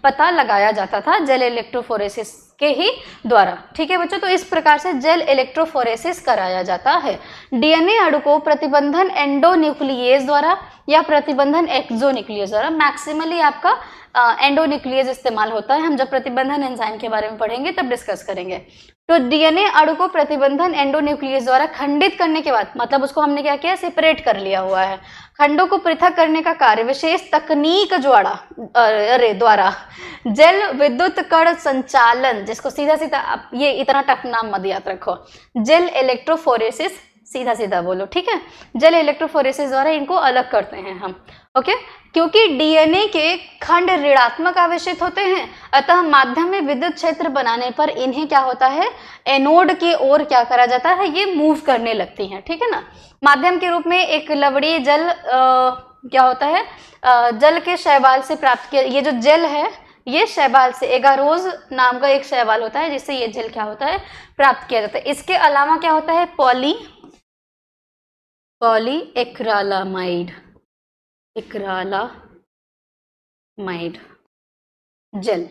पता लगाया जाता था जेल इलेक्ट्रोफोरेसिस के ही द्वारा, ठीक है बच्चों। तो इस प्रकार से जेल इलेक्ट्रोफोरेसिस कराया जाता है। डीएनए अणु को प्रतिबंधन एंडोन्यूक्लियेज द्वारा या प्रतिबंधन एक्सोन्यूक्लियेज द्वारा, मैक्सिमली आपका एंडोन्यूक्लियेज इस्तेमाल होता है। हम जब प्रतिबंधन एंजाइम के बारे में पढ़ेंगे तब डिस्कस करेंगे। तो डीएनए अणु को प्रतिबंधन एंडोन्यूक्लियेज द्वारा खंडित करने के बाद, मतलब उसको हमने क्या किया, सेपरेट कर लिया हुआ है। खंडों को पृथक करने का कार्य विशेष तकनीक द्वारा जेल विद्युत कण संचालन, जिसको सीधा सीधा, ये इतना टफ नाम मत याद रखो, जेल इलेक्ट्रोफोरेसिस, सीधा सीधा बोलो, ठीक है। जेल इलेक्ट्रोफोरेसिस द्वारा इनको अलग करते हैं हम, ओके। क्योंकि डीएनए के खंड ऋणात्मक आवेशित होते हैं, अतः माध्यम में विद्युत क्षेत्र बनाने पर इन्हें क्या होता है, एनोड की ओर क्या करा जाता है, ये मूव करने लगती हैं, ठीक है ना। माध्यम के रूप में एक लवणीय जल क्या होता है, जल के शैवाल से प्राप्त किया। ये जो जेल है ये शैवाल से, एगारोज नाम का एक शैवाल होता है जिससे ये जेल क्या होता है, प्राप्त किया जाता है। इसके अलावा क्या होता है, पॉलीएक्रालामाइड, एक्रालामाइड जेल,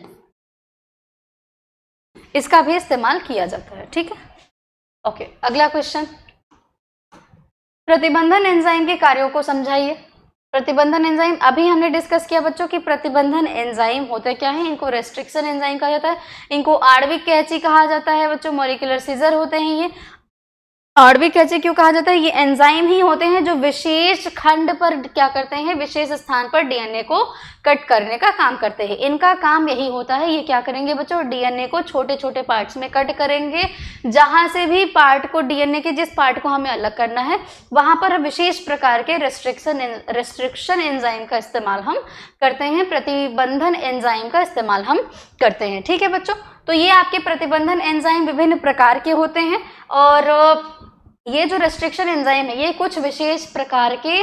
इसका भी इस्तेमाल किया जाता है, ठीक है। ओके, अगला क्वेश्चन, प्रतिबंधन एंजाइम के कार्यों को समझाइए। प्रतिबंधन एंजाइम अभी हमने डिस्कस किया बच्चों कि प्रतिबंधन एंजाइम होते क्या है, इनको रेस्ट्रिक्शन एंजाइम कहा जाता है, इनको आणविक कैंची कहा जाता है बच्चों, मॉलिक्यूलर सीजर होते हैं ये। आणविक कैंची क्यों कहा जाता है, ये एंजाइम ही होते हैं जो विशेष खंड पर क्या करते हैं, विशेष स्थान पर डीएनए को कट करने का काम करते हैं। इनका काम यही होता है, ये क्या करेंगे बच्चों, डीएनए को छोटे छोटे पार्ट्स में कट करेंगे। जहां से भी पार्ट को, डीएनए के जिस पार्ट को हमें अलग करना है, वहां पर विशेष प्रकार के रेस्ट्रिक्शन एंजाइम का इस्तेमाल हम करते हैं, प्रतिबंधन एंजाइम का इस्तेमाल हम करते हैं, ठीक है बच्चों। तो ये आपके प्रतिबंधन एंजाइम विभिन्न प्रकार के होते हैं, और ये जो रेस्ट्रिक्शन एंजाइम है ये कुछ विशेष प्रकार के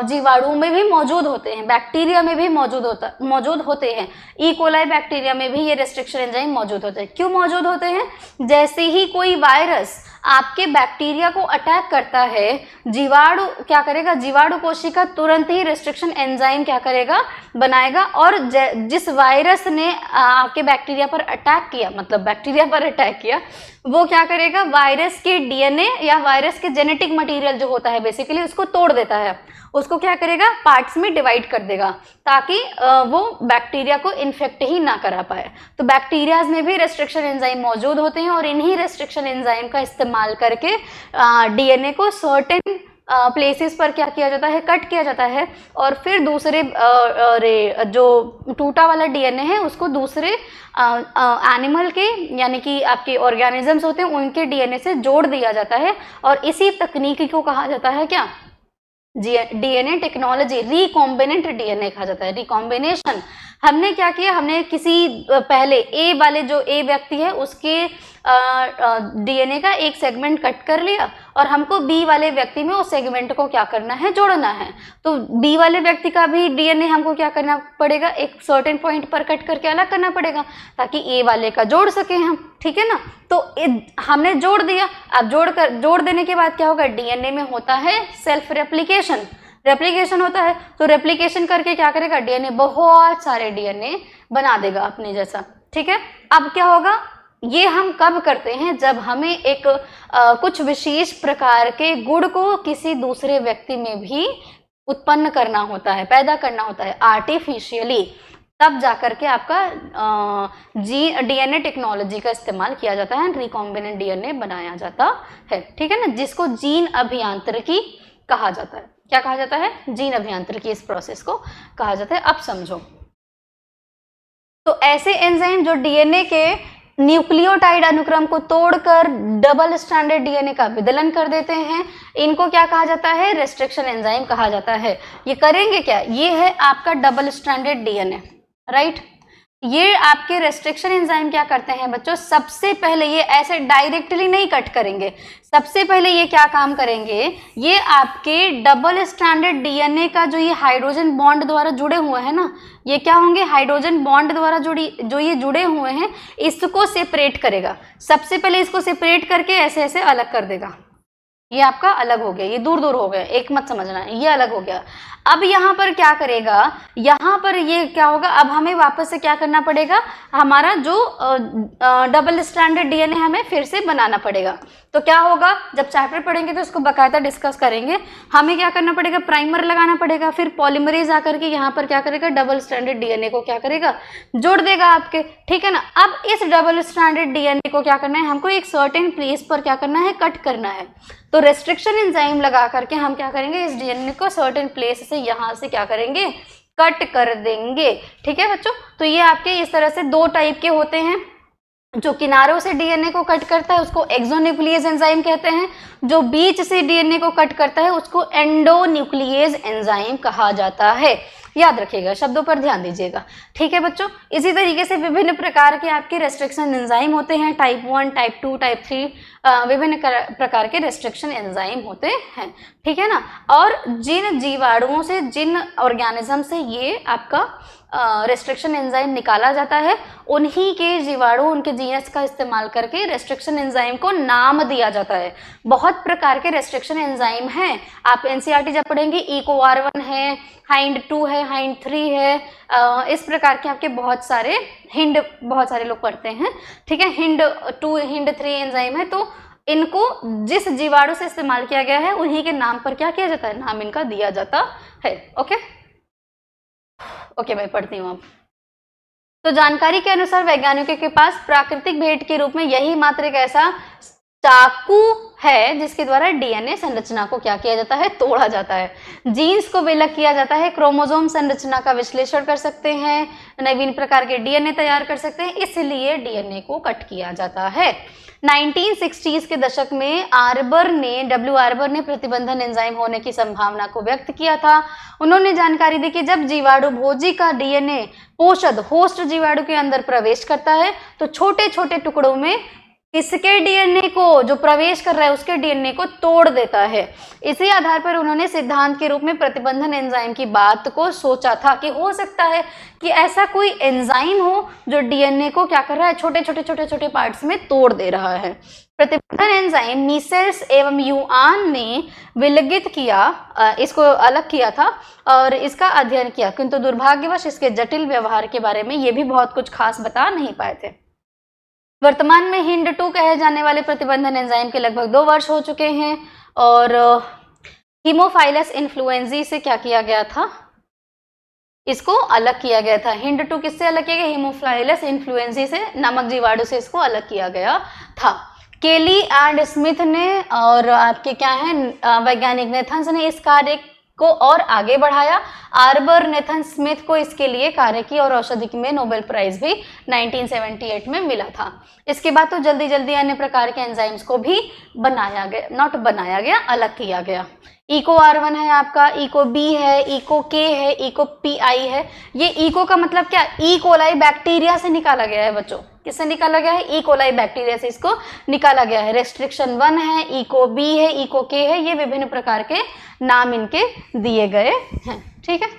जीवाणु में भी मौजूद होते हैं, बैक्टीरिया में भी मौजूद होते हैं। ई कोलाई बैक्टीरिया में भी ये रेस्ट्रिक्शन एंजाइम मौजूद होते हैं। क्यों मौजूद होते हैं, जैसे ही कोई वायरस आपके बैक्टीरिया को अटैक करता है, जीवाणु क्या करेगा, जीवाणु कोशिका तुरंत ही रेस्ट्रिक्शन एंजाइम क्या करेगा, बनाएगा, और जिस वायरस ने आपके बैक्टीरिया पर अटैक किया, मतलब बैक्टीरिया पर अटैक किया, वो क्या करेगा, वायरस के डीएनए या वायरस के जेनेटिक मटेरियल जो होता है बेसिकली उसको तोड़ देता है, उसको क्या करेगा, पार्ट्स में डिवाइड कर देगा, ताकि वो बैक्टीरिया को इन्फेक्ट ही ना करा पाए। तो बैक्टीरियाज में भी रेस्ट्रिक्शन एंजाइम मौजूद होते हैं, और इन्हीं रेस्ट्रिक्शन एंजाइम का इस्तेमाल करके डीएनए को सर्टेन प्लेसेस पर क्या किया जाता है, कट किया जाता है, और फिर दूसरे जो टूटा वाला डीएनए है उसको दूसरे एनिमल के, यानी कि आपके ऑर्गेनिजम्स होते हैं उनके डीएनए से जोड़ दिया जाता है। और इसी तकनीक को कहा जाता है क्या, डीएनए टेक्नोलॉजी, रिकॉम्बिनेंट डीएनए कहा जाता है, रिकॉम्बिनेशन। हमने क्या किया, हमने किसी पहले ए वाले जो ए व्यक्ति है उसके डीएनए का एक सेगमेंट कट कर लिया, और हमको बी वाले व्यक्ति में उस सेगमेंट को क्या करना है, जोड़ना है। तो बी वाले व्यक्ति का भी डीएनए हमको क्या करना पड़ेगा, एक सर्टेन पॉइंट पर कट करके अलग करना पड़ेगा, ताकि ए वाले का जोड़ सके हम, ठीक है ना। तो हमने जोड़ दिया। अब जोड़ देने के बाद क्या होगा, डीएनए में होता है सेल्फ रेप्लिकेशन होता है। तो रेप्लिकेशन करके क्या करेगा, डीएनए बहुत सारे डीएनए बना देगा अपने जैसा, ठीक है। अब क्या होगा, ये हम कब करते हैं, जब हमें एक कुछ विशेष प्रकार के गुण को किसी दूसरे व्यक्ति में भी उत्पन्न करना होता है, पैदा करना होता है आर्टिफिशियली, तब जाकर के आपका डीएनए टेक्नोलॉजी का इस्तेमाल किया जाता है, रिकॉम्बिनेंट डीएनए बनाया जाता है, ठीक है ना, जिसको जीन अभियांत्रिकी कहा जाता है। क्या कहा जाता है? जीन अभियांत्रिकी इस प्रोसेस को कहा जाता है। अब समझो, तो ऐसे एंजाइम जो डीएनए के न्यूक्लियोटाइड अनुक्रम को तोड़कर डबल स्ट्रैंडेड डीएनए का विदलन कर देते हैं, इनको क्या कहा जाता है? रेस्ट्रिक्शन एंजाइम कहा जाता है। ये करेंगे क्या? ये है आपका डबल स्ट्रैंडेड डीएनए, राइट। ये आपके रेस्ट्रिक्शन एंजाइम क्या करते हैं बच्चों? सबसे पहले ये ऐसे डायरेक्टली नहीं कट करेंगे, सबसे पहले ये क्या काम करेंगे? ये आपके डबल स्ट्रैंडेड डीएनए का जो ये हाइड्रोजन बॉन्ड द्वारा जुड़े हुए हैं ना, ये क्या होंगे? हाइड्रोजन बॉन्ड द्वारा जो ये जुड़े हुए हैं, इसको सेपरेट करेगा। सबसे पहले इसको सेपरेट करके ऐसे ऐसे अलग कर देगा। ये आपका अलग हो गया, ये दूर दूर हो गया, एक मत समझना, ये अलग हो गया। अब यहाँ पर क्या करेगा? यहाँ पर ये क्या होगा? अब हमें वापस से क्या करना पड़ेगा? हमारा जो डबल स्ट्रैंडेड डीएनए हमें फिर से बनाना पड़ेगा। तो क्या होगा? जब चैप्टर पढ़ेंगे तो इसको बकायदा डिस्कस करेंगे। हमें क्या करना पड़ेगा? प्राइमर लगाना पड़ेगा, फिर पॉलीमरेज आकर के यहाँ पर क्या करेगा? डबल स्ट्रैंडेड डीएनए को क्या करेगा? जोड़ देगा आपके, ठीक है ना। अब इस डबल स्ट्रैंडेड डीएनए को क्या करना है? हमको एक सर्टेन प्लेस पर क्या करना है? कट करना है। तो रेस्ट्रिक्शन एंजाइम लगा करके हम क्या करेंगे? इस डीएनए को सर्टेन प्लेस से यहाँ से क्या करेंगे? कट कर देंगे, ठीक है बच्चों। तो ये आपके इस तरह से दो टाइप के होते हैं। जो किनारों से डीएनए को कट करता है उसको एक्सोन्यूक्लियेज एंजाइम कहते हैं, जो बीच से डीएनए को कट करता है उसको एंडोन्यूक्लियेज एंजाइम कहा जाता है। याद रखिएगा, शब्दों पर ध्यान दीजिएगा, ठीक है बच्चों। इसी तरीके से विभिन्न प्रकार के आपके रेस्ट्रिक्शन एंजाइम होते हैं, टाइप 1, टाइप 2, टाइप 3, विभिन्न प्रकार के रेस्ट्रिक्शन एंजाइम होते हैं, ठीक है ना। और जिन जीवाणुओं से, जिन ऑर्गेनिज्म से ये आपका रेस्ट्रिक्शन एंजाइम निकाला जाता है, उन्हीं के जीवाणु, उनके जीनस का इस्तेमाल करके रेस्ट्रिक्शन एंजाइम को नाम दिया जाता है। बहुत प्रकार के रेस्ट्रिक्शन एंजाइम हैं, आप एनसीईआरटी जब पढ़ेंगे EcoR1 है, हाइंड 2 है, हाइंड 3 है, इस प्रकार के आपके बहुत सारे हिंड, बहुत सारे लोग पढ़ते हैं, ठीक है। हिंड 2, हिंड 3 एंजाइम है। तो इनको जिस जीवाणु से इस्तेमाल किया गया है उन्हीं के नाम पर क्या किया जाता है? नाम इनका दिया जाता है। ओके मैं पढ़ती हूँ अब। तो जानकारी के अनुसार वैज्ञानिकों के पास प्राकृतिक भेंट के रूप में यही मात्र एक ऐसा चाकू है जिसके द्वारा डीएनए संरचना को क्या किया जाता है? तोड़ा जाता है। जीन्स को विलग किया जाता है, क्रोमोसोम संरचना का विश्लेषण कर सकते हैं, नवीन प्रकार के डीएनए तैयार कर सकते हैं, इसलिए डीएनए को कट किया जाता है। 1960s के दशक में W. आर्बर ने प्रतिबंधन एंजाइम होने की संभावना को व्यक्त किया था। उन्होंने जानकारी दी कि जब जीवाणु भोजी का डीएनए पोषद होस्ट जीवाणु के अंदर प्रवेश करता है तो छोटे छोटे टुकड़ों में इसके डीएनए को, जो प्रवेश कर रहा है उसके डीएनए को तोड़ देता है। इसी आधार पर उन्होंने सिद्धांत के रूप में प्रतिबंधन एंजाइम की बात को सोचा था कि हो सकता है कि ऐसा कोई एंजाइम हो जो डीएनए को क्या कर रहा है? छोटे छोटे पार्ट्स में तोड़ दे रहा है। प्रतिबंधन एंजाइम मीसेल्स एवं युआन ने विलगित किया, इसको अलग किया था और इसका अध्ययन किया, किंतु दुर्भाग्यवश इसके जटिल व्यवहार के बारे में ये भी बहुत कुछ खास बता नहीं पाए थे। वर्तमान में हिंड 2 कहे जाने वाले प्रतिबंधन एंजाइम के लगभग 2 वर्ष हो चुके हैं और हीमोफाइलस इन्फ्लुएंजी से क्या किया गया था? इसको अलग किया गया था। हिंड 2 किससे अलग किया गया? हीमोफाइलस इन्फ्लुएंजी से, नामक जीवाणु से इसको अलग किया गया था। केली एंड स्मिथ ने और आपके क्या है वैज्ञानिक नेथन्स ने इस कार्य को और आगे बढ़ाया। आर्बर, नेथन, स्मिथ को इसके लिए कार्य की और औषधि में नोबेल प्राइज भी 1978 में मिला था। इसके बाद तो जल्दी जल्दी अन्य प्रकार के एंजाइम्स को भी बनाया गया, नॉट बनाया गया, अलग किया गया। EcoR1 है आपका, EcoB है, EcoK है, EcoPI है। ये ECO का मतलब क्या? E. coli बैक्टीरिया से निकाला गया है बच्चों। किससे निकाला गया है? E. coli बैक्टीरिया से इसको निकाला गया है। रेस्ट्रिक्शन 1 है, EcoB है, EcoK है, ये विभिन्न प्रकार के नाम इनके दिए गए हैं, ठीक है।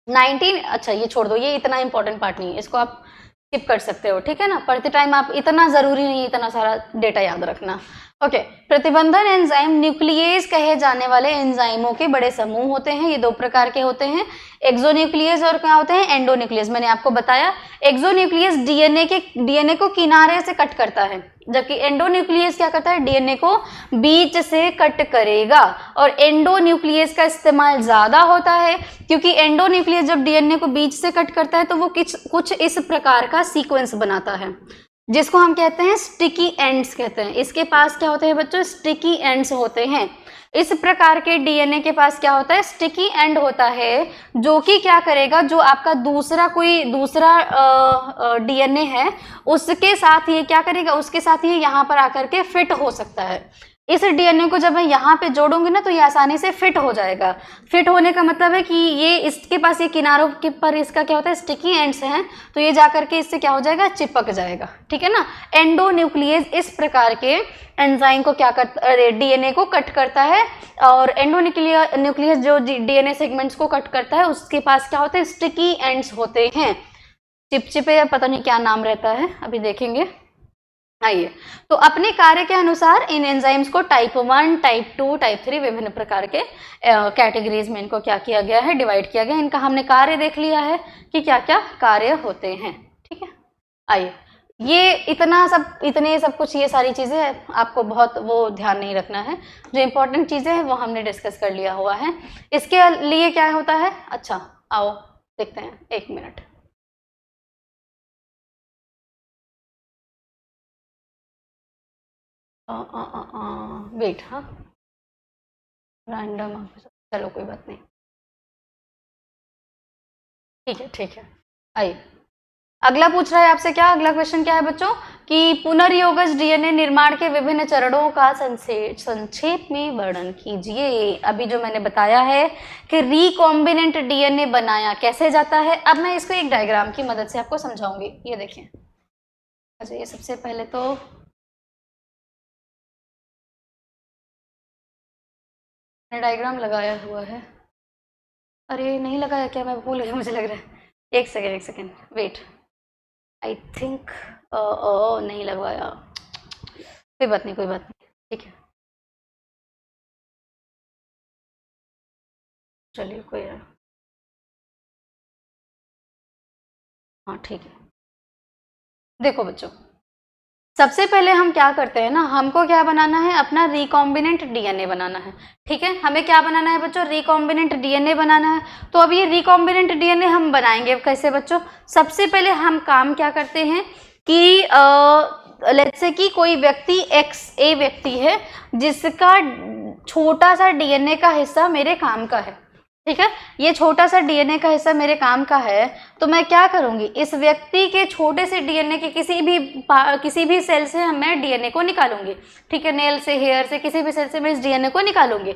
19, अच्छा ये छोड़ दो, ये इतना इंपॉर्टेंट पार्ट नहीं है, इसको आप स्किप कर सकते हो, ठीक है ना। पढ़ते टाइम आप, इतना जरूरी नहीं इतना सारा डेटा याद रखना। ओके, प्रतिबंधन एंजाइम न्यूक्लियेज कहे जाने वाले एंजाइमों के बड़े समूह होते हैं। ये 2 प्रकार के होते हैं, एक्सोन्यूक्लियेज और क्या होते हैं? एंडोन्यूक्लियेज। मैंने आपको बताया एक्सोन्यूक्लियेज डीएनए को किनारे से कट करता है, जबकि एंडोन्यूक्लियस क्या करता है? डीएनए को बीच से कट करेगा। और एंडोन्यूक्लियस का इस्तेमाल ज्यादा होता है क्योंकि एंडोन्यूक्लियस जब डीएनए को बीच से कट करता है तो वो कुछ इस प्रकार का सीक्वेंस बनाता है। जिसको हम कहते हैं स्टिकी एंड्स कहते हैं। इसके पास क्या होते हैं बच्चों, स्टिकी एंड्स होते हैं। इस प्रकार के डीएनए के पास क्या होता है, स्टिकी एंड होता है, जो कि क्या करेगा, जो आपका दूसरा डीएनए है उसके साथ ये क्या करेगा, उसके साथ ये यहाँ पर आकर के फिट हो सकता है। इस डीएनए को जब मैं यहाँ पे जोड़ूंगी ना तो ये आसानी से फिट हो जाएगा। फिट होने का मतलब है कि ये इसके पास ये किनारों के पर इसका क्या होता है, स्टिकी एंड्स हैं, तो ये जाकर के इससे क्या हो जाएगा, चिपक जाएगा। ठीक है ना। एंडोन्यूक्लियस इस प्रकार के एंजाइम को क्या करता, डीएनए को कट करता है, और एंडोन्यूक्लियस जो डीएनए सेगमेंट्स को कट करता है उसके पास क्या होते हैं, स्टिकी एंड्स होते हैं। चिपचिपे पता नहीं क्या नाम रहता है, अभी देखेंगे। आइए, तो अपने कार्य के अनुसार इन एंजाइम्स को टाइप 1, टाइप 2, टाइप 3 विभिन्न प्रकार के कैटेगरीज में इनको क्या किया गया है, डिवाइड किया गया। इनका हमने कार्य देख लिया है कि क्या क्या कार्य होते हैं। ठीक है। आइए, ये इतने सब कुछ, ये सारी चीज़ें आपको बहुत वो ध्यान नहीं रखना है। जो इम्पोर्टेंट चीज़ें हैं वो हमने डिस्कस कर लिया हुआ है। इसके लिए क्या होता है, अच्छा आओ देखते हैं, 1 मिनट। वेट, हाँ रैंडम, चलो कोई बात नहीं, ठीक है। आइए, अगला पूछ रहा है आपसे क्या, अगला क्वेश्चन क्या है बच्चों, कि पुनर्योगज डीएनए निर्माण के विभिन्न चरणों का संक्षेप में वर्णन कीजिए। अभी जो मैंने बताया है कि रिकॉम्बिनेंट डीएनए बनाया कैसे जाता है, अब मैं इसको एक डायग्राम की मदद से आपको समझाऊंगी। ये देखिए, अच्छा ये सबसे पहले तो डायग्राम लगाया हुआ है, अरे नहीं लगाया क्या, मैं भूल गई, मुझे लग रहा है। एक सेकेंड वेट, आई थिंक नहीं लगवाया, कोई बात नहीं, ठीक है, चलिए कोई नहीं, हाँ ठीक है। देखो बच्चों, सबसे पहले हम क्या करते हैं ना, हमको क्या बनाना है, अपना रिकॉम्बिनेंट डीएनए बनाना है। ठीक है, हमें क्या बनाना है बच्चों, रिकॉम्बिनेंट डीएनए बनाना है। तो अब ये रिकॉम्बिनेंट डीएनए हम बनाएंगे कैसे बच्चों, सबसे पहले हम काम क्या करते हैं कि लेट्स से कि कोई व्यक्ति ए व्यक्ति है जिसका छोटा सा डीएनए का हिस्सा मेरे काम का है। ठीक है, ये छोटा सा डीएनए का हिस्सा मेरे काम का है, तो मैं क्या करूंगी, इस व्यक्ति के छोटे से डीएनए के किसी भी सेल से मैं डीएनए को निकालूंगी। ठीक है, नेल से, हेयर से, किसी भी सेल से मैं इस डीएनए को निकालूंगी।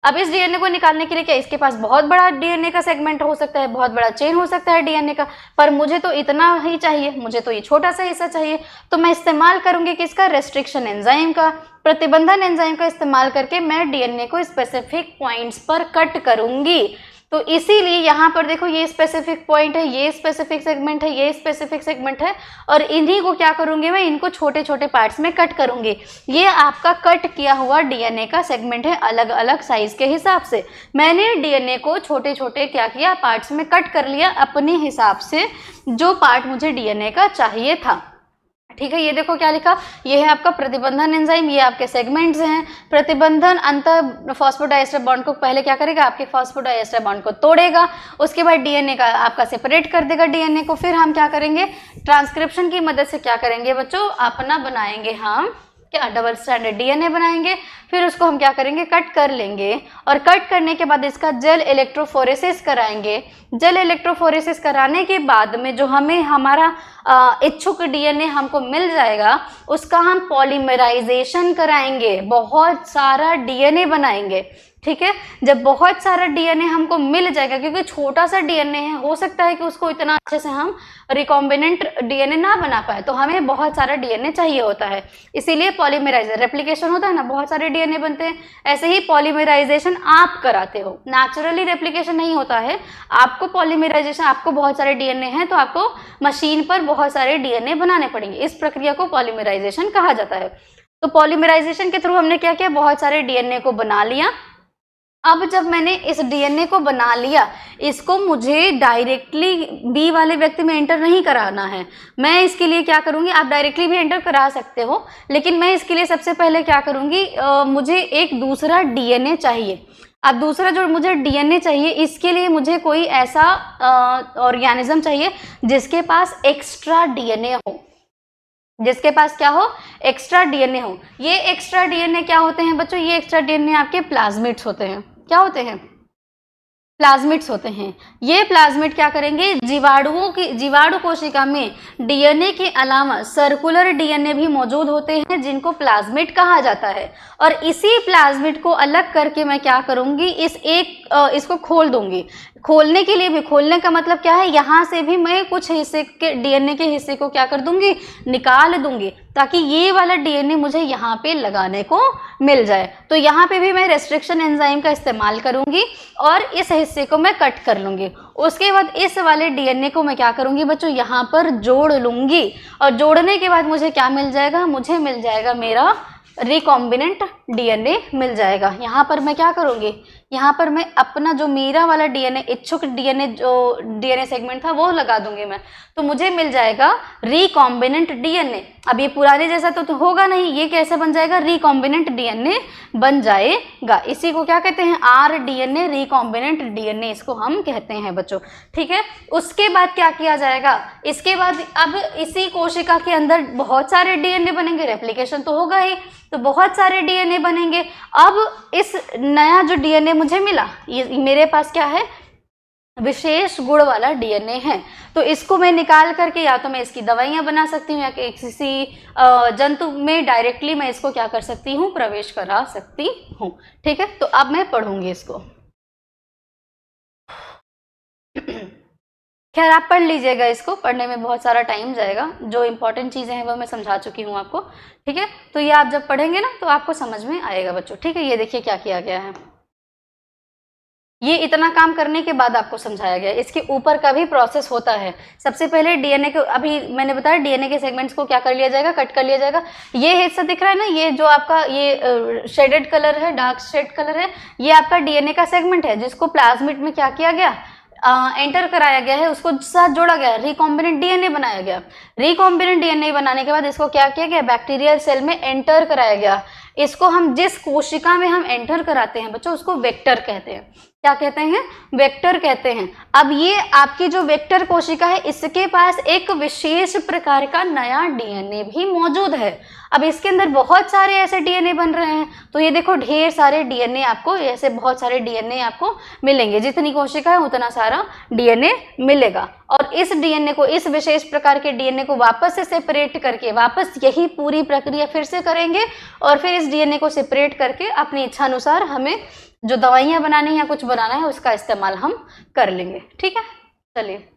अब इस डीएनए को निकालने के लिए क्या, इसके पास बहुत बड़ा डीएनए का सेगमेंट हो सकता है, बहुत बड़ा चेन हो सकता है डीएनए का, पर मुझे तो इतना ही चाहिए, मुझे तो ये छोटा सा हिस्सा चाहिए। तो मैं इस्तेमाल करूंगी किसका, रेस्ट्रिक्शन एंजाइम का, प्रतिबंधन एंजाइम का इस्तेमाल करके मैं डीएनए को स्पेसिफिक पॉइंट्स पर कट करूंगी। तो इसीलिए यहाँ पर देखो, ये स्पेसिफिक पॉइंट है, ये स्पेसिफिक सेगमेंट है, ये स्पेसिफिक सेगमेंट है, और इन्हीं को क्या करूंगी मैं, इनको छोटे छोटे पार्ट्स में कट करूंगी। ये आपका कट किया हुआ डीएनए का सेगमेंट है, अलग अलग साइज के हिसाब से मैंने डीएनए को छोटे छोटे क्या किया, पार्ट्स में कट कर लिया अपने हिसाब से, जो पार्ट मुझे डीएनए का चाहिए था। ठीक है, ये देखो क्या लिखा, ये है आपका प्रतिबंधन एंजाइम, ये आपके सेगमेंट्स हैं। प्रतिबंधन अंतर फॉस्फोडाइएस्टर बॉन्ड को पहले क्या करेगा, आपके फॉस्फोडाइएस्टर बॉन्ड को तोड़ेगा, उसके बाद डीएनए का आपका सेपरेट कर देगा डीएनए को। फिर हम क्या करेंगे, ट्रांसक्रिप्शन की मदद से क्या करेंगे बच्चों, अपना बनाएंगे हम क्या, डबल स्ट्रैंडेड डीएनए बनाएंगे। फिर उसको हम क्या करेंगे, कट कर लेंगे, और कट करने के बाद इसका जेल इलेक्ट्रोफोरेसिस कराएंगे। जेल इलेक्ट्रोफोरेसिस कराने के बाद में जो हमें हमारा इच्छुक डीएनए हमको मिल जाएगा, उसका हम पॉलीमराइजेशन कराएंगे, बहुत सारा डीएनए बनाएंगे। ठीक है, जब बहुत सारा डीएनए हमको मिल जाएगा, क्योंकि छोटा सा डीएनए है, हो सकता है कि उसको इतना अच्छे से हम रिकॉम्बिनेंट डीएनए ना बना पाए, तो हमें बहुत सारा डीएनए चाहिए होता है। इसीलिए पॉलीमराइजेशन, रेप्लिकेशन होता है ना, बहुत सारे डीएनए बनते हैं, ऐसे ही पॉलीमराइजेशन आप कराते हो, नेचुरली रेप्लिकेशन नहीं होता है। आपको पॉलीमराइजेशन, आपको बहुत सारे डीएनए हैं तो आपको मशीन पर बहुत सारे डीएनए बनाने पड़ेंगे, इस प्रक्रिया को पॉलीमराइजेशन कहा जाता है। तो पॉलीमराइजेशन के थ्रू हमने क्या किया, बहुत सारे डीएनए को बना लिया। अब जब मैंने इस डीएनए को बना लिया, इसको मुझे डायरेक्टली बी वाले व्यक्ति में एंटर नहीं कराना है। मैं इसके लिए क्या करूंगी, आप डायरेक्टली भी एंटर करा सकते हो, लेकिन मैं इसके लिए सबसे पहले क्या करूंगी, मुझे एक दूसरा डीएनए चाहिए। अब दूसरा जो मुझे डीएनए चाहिए, इसके लिए मुझे कोई ऐसा ऑर्गेनिज्म चाहिए जिसके पास एक्स्ट्रा डीएनए हो। जिसके पास क्या हो, एक्स्ट्रा डीएनए हो। ये एक्स्ट्रा डीएनए क्या होते हैं बच्चों, ये एक्स्ट्रा डीएनए आपके प्लाज्मिड्स होते हैं। क्या होते हैं, प्लाज्मिड्स होते हैं। ये प्लाज्मिड क्या करेंगे, जीवाणु कोशिका में डीएनए के अलावा सर्कुलर डीएनए भी मौजूद होते हैं जिनको प्लाज्मिड कहा जाता है। और इसी प्लाज्मिड को अलग करके मैं क्या करूंगी, इसको खोल दूंगी। खोलने के लिए भी, खोलने का मतलब क्या है, यहाँ से भी मैं कुछ हिस्से के डीएनए के हिस्से को क्या कर दूंगी, निकाल दूंगी, ताकि ये वाला डीएनए मुझे यहाँ पे लगाने को मिल जाए। तो यहाँ पे भी मैं रेस्ट्रिक्शन एंजाइम का इस्तेमाल करूंगी और इस हिस्से को मैं कट कर लूंगी। उसके बाद इस वाले डीएनए को मैं क्या करूंगी बच्चों, यहाँ पर जोड़ लूंगी। और जोड़ने के बाद मुझे क्या मिल जाएगा, मुझे मिल जाएगा मेरा रिकॉम्बिनेंट डीएनए मिल जाएगा। यहाँ पर मैं क्या करूँगी, यहाँ पर मैं अपना जो मेरा वाला डीएनए, इच्छुक डीएनए जो डीएनए सेगमेंट था वो लगा दूंगी मैं, तो मुझे मिल जाएगा रिकॉम्बिनेंट डीएनए। अब ये पुराने जैसा तो होगा नहीं, ये कैसे बन जाएगा, रिकॉम्बिनेंट डीएनए बन जाएगा। इसी को क्या कहते हैं, आर डीएनए, रिकॉम्बिनेंट डीएनए इसको हम कहते हैं बच्चों। ठीक है, उसके बाद क्या किया जाएगा, इसके बाद अब इसी कोशिका के अंदर बहुत सारे डीएनए बनेंगे, रेप्लिकेशन तो होगा ही, तो बहुत सारे डीएनए बनेंगे। अब इस नया जो डीएनए मुझे मिला, ये मेरे पास क्या है, विशेष गुण वाला डीएनए है। तो इसको मैं निकाल करके या तो मैं इसकी दवाइयां बना सकती हूँ या किसी जंतु में डायरेक्टली मैं इसको क्या कर सकती हूँ, प्रवेश करा सकती हूँ। ठीक है, तो अब मैं पढ़ूंगी इसको। खैर आप पढ़ लीजिएगा, इसको पढ़ने में बहुत सारा टाइम जाएगा, जो इंपॉर्टेंट चीज़ें हैं वो मैं समझा चुकी हूँ आपको। ठीक है, तो ये आप जब पढ़ेंगे ना तो आपको समझ में आएगा बच्चों। ठीक है, ये देखिए क्या किया गया है, ये इतना काम करने के बाद आपको समझाया गया। इसके ऊपर का भी प्रोसेस होता है। सबसे पहले डीएनए को, अभी मैंने बताया डीएनए के सेगमेंट्स को क्या कर लिया जाएगा, कट कर लिया जाएगा। ये हिस्सा दिख रहा है ना, ये जो आपका ये शेडेड कलर है, डार्क शेड कलर है, ये आपका डीएनए का सेगमेंट है जिसको प्लाज्मिड में क्या किया गया, एंटर कराया गया है, उसको साथ जोड़ा गया, रिकॉम्बिनेंट डीएनए बनाया गया। रिकॉम्बिनेंट डीएनए बनाने के बाद इसको क्या किया गया, बैक्टीरियल सेल में एंटर कराया गया। इसको हम जिस कोशिका में हम एंटर कराते हैं बच्चों, उसको वेक्टर कहते हैं। क्या कहते हैं, वेक्टर कहते हैं। अब ये आपकी जो वेक्टर कोशिका है, इसके पास एक विशेष प्रकार का नया डीएनए भी मौजूद है। अब इसके अंदर बहुत सारे ऐसे डीएनए बन रहे हैं, तो ये देखो ढेर सारे डीएनए आपको, ऐसे बहुत सारे डीएनए आपको मिलेंगे। जितनी कोशिका है उतना सारा डीएनए मिलेगा। और इस डीएनए को, इस विशेष प्रकार के डीएनए को वापस से सेपरेट करके, वापस यही पूरी प्रक्रिया फिर से करेंगे और फिर इस डीएनए को सेपरेट करके अपनी इच्छा अनुसार हमें जो दवाइयां बनानी है या कुछ बनाना है उसका इस्तेमाल हम कर लेंगे। ठीक है, चलिए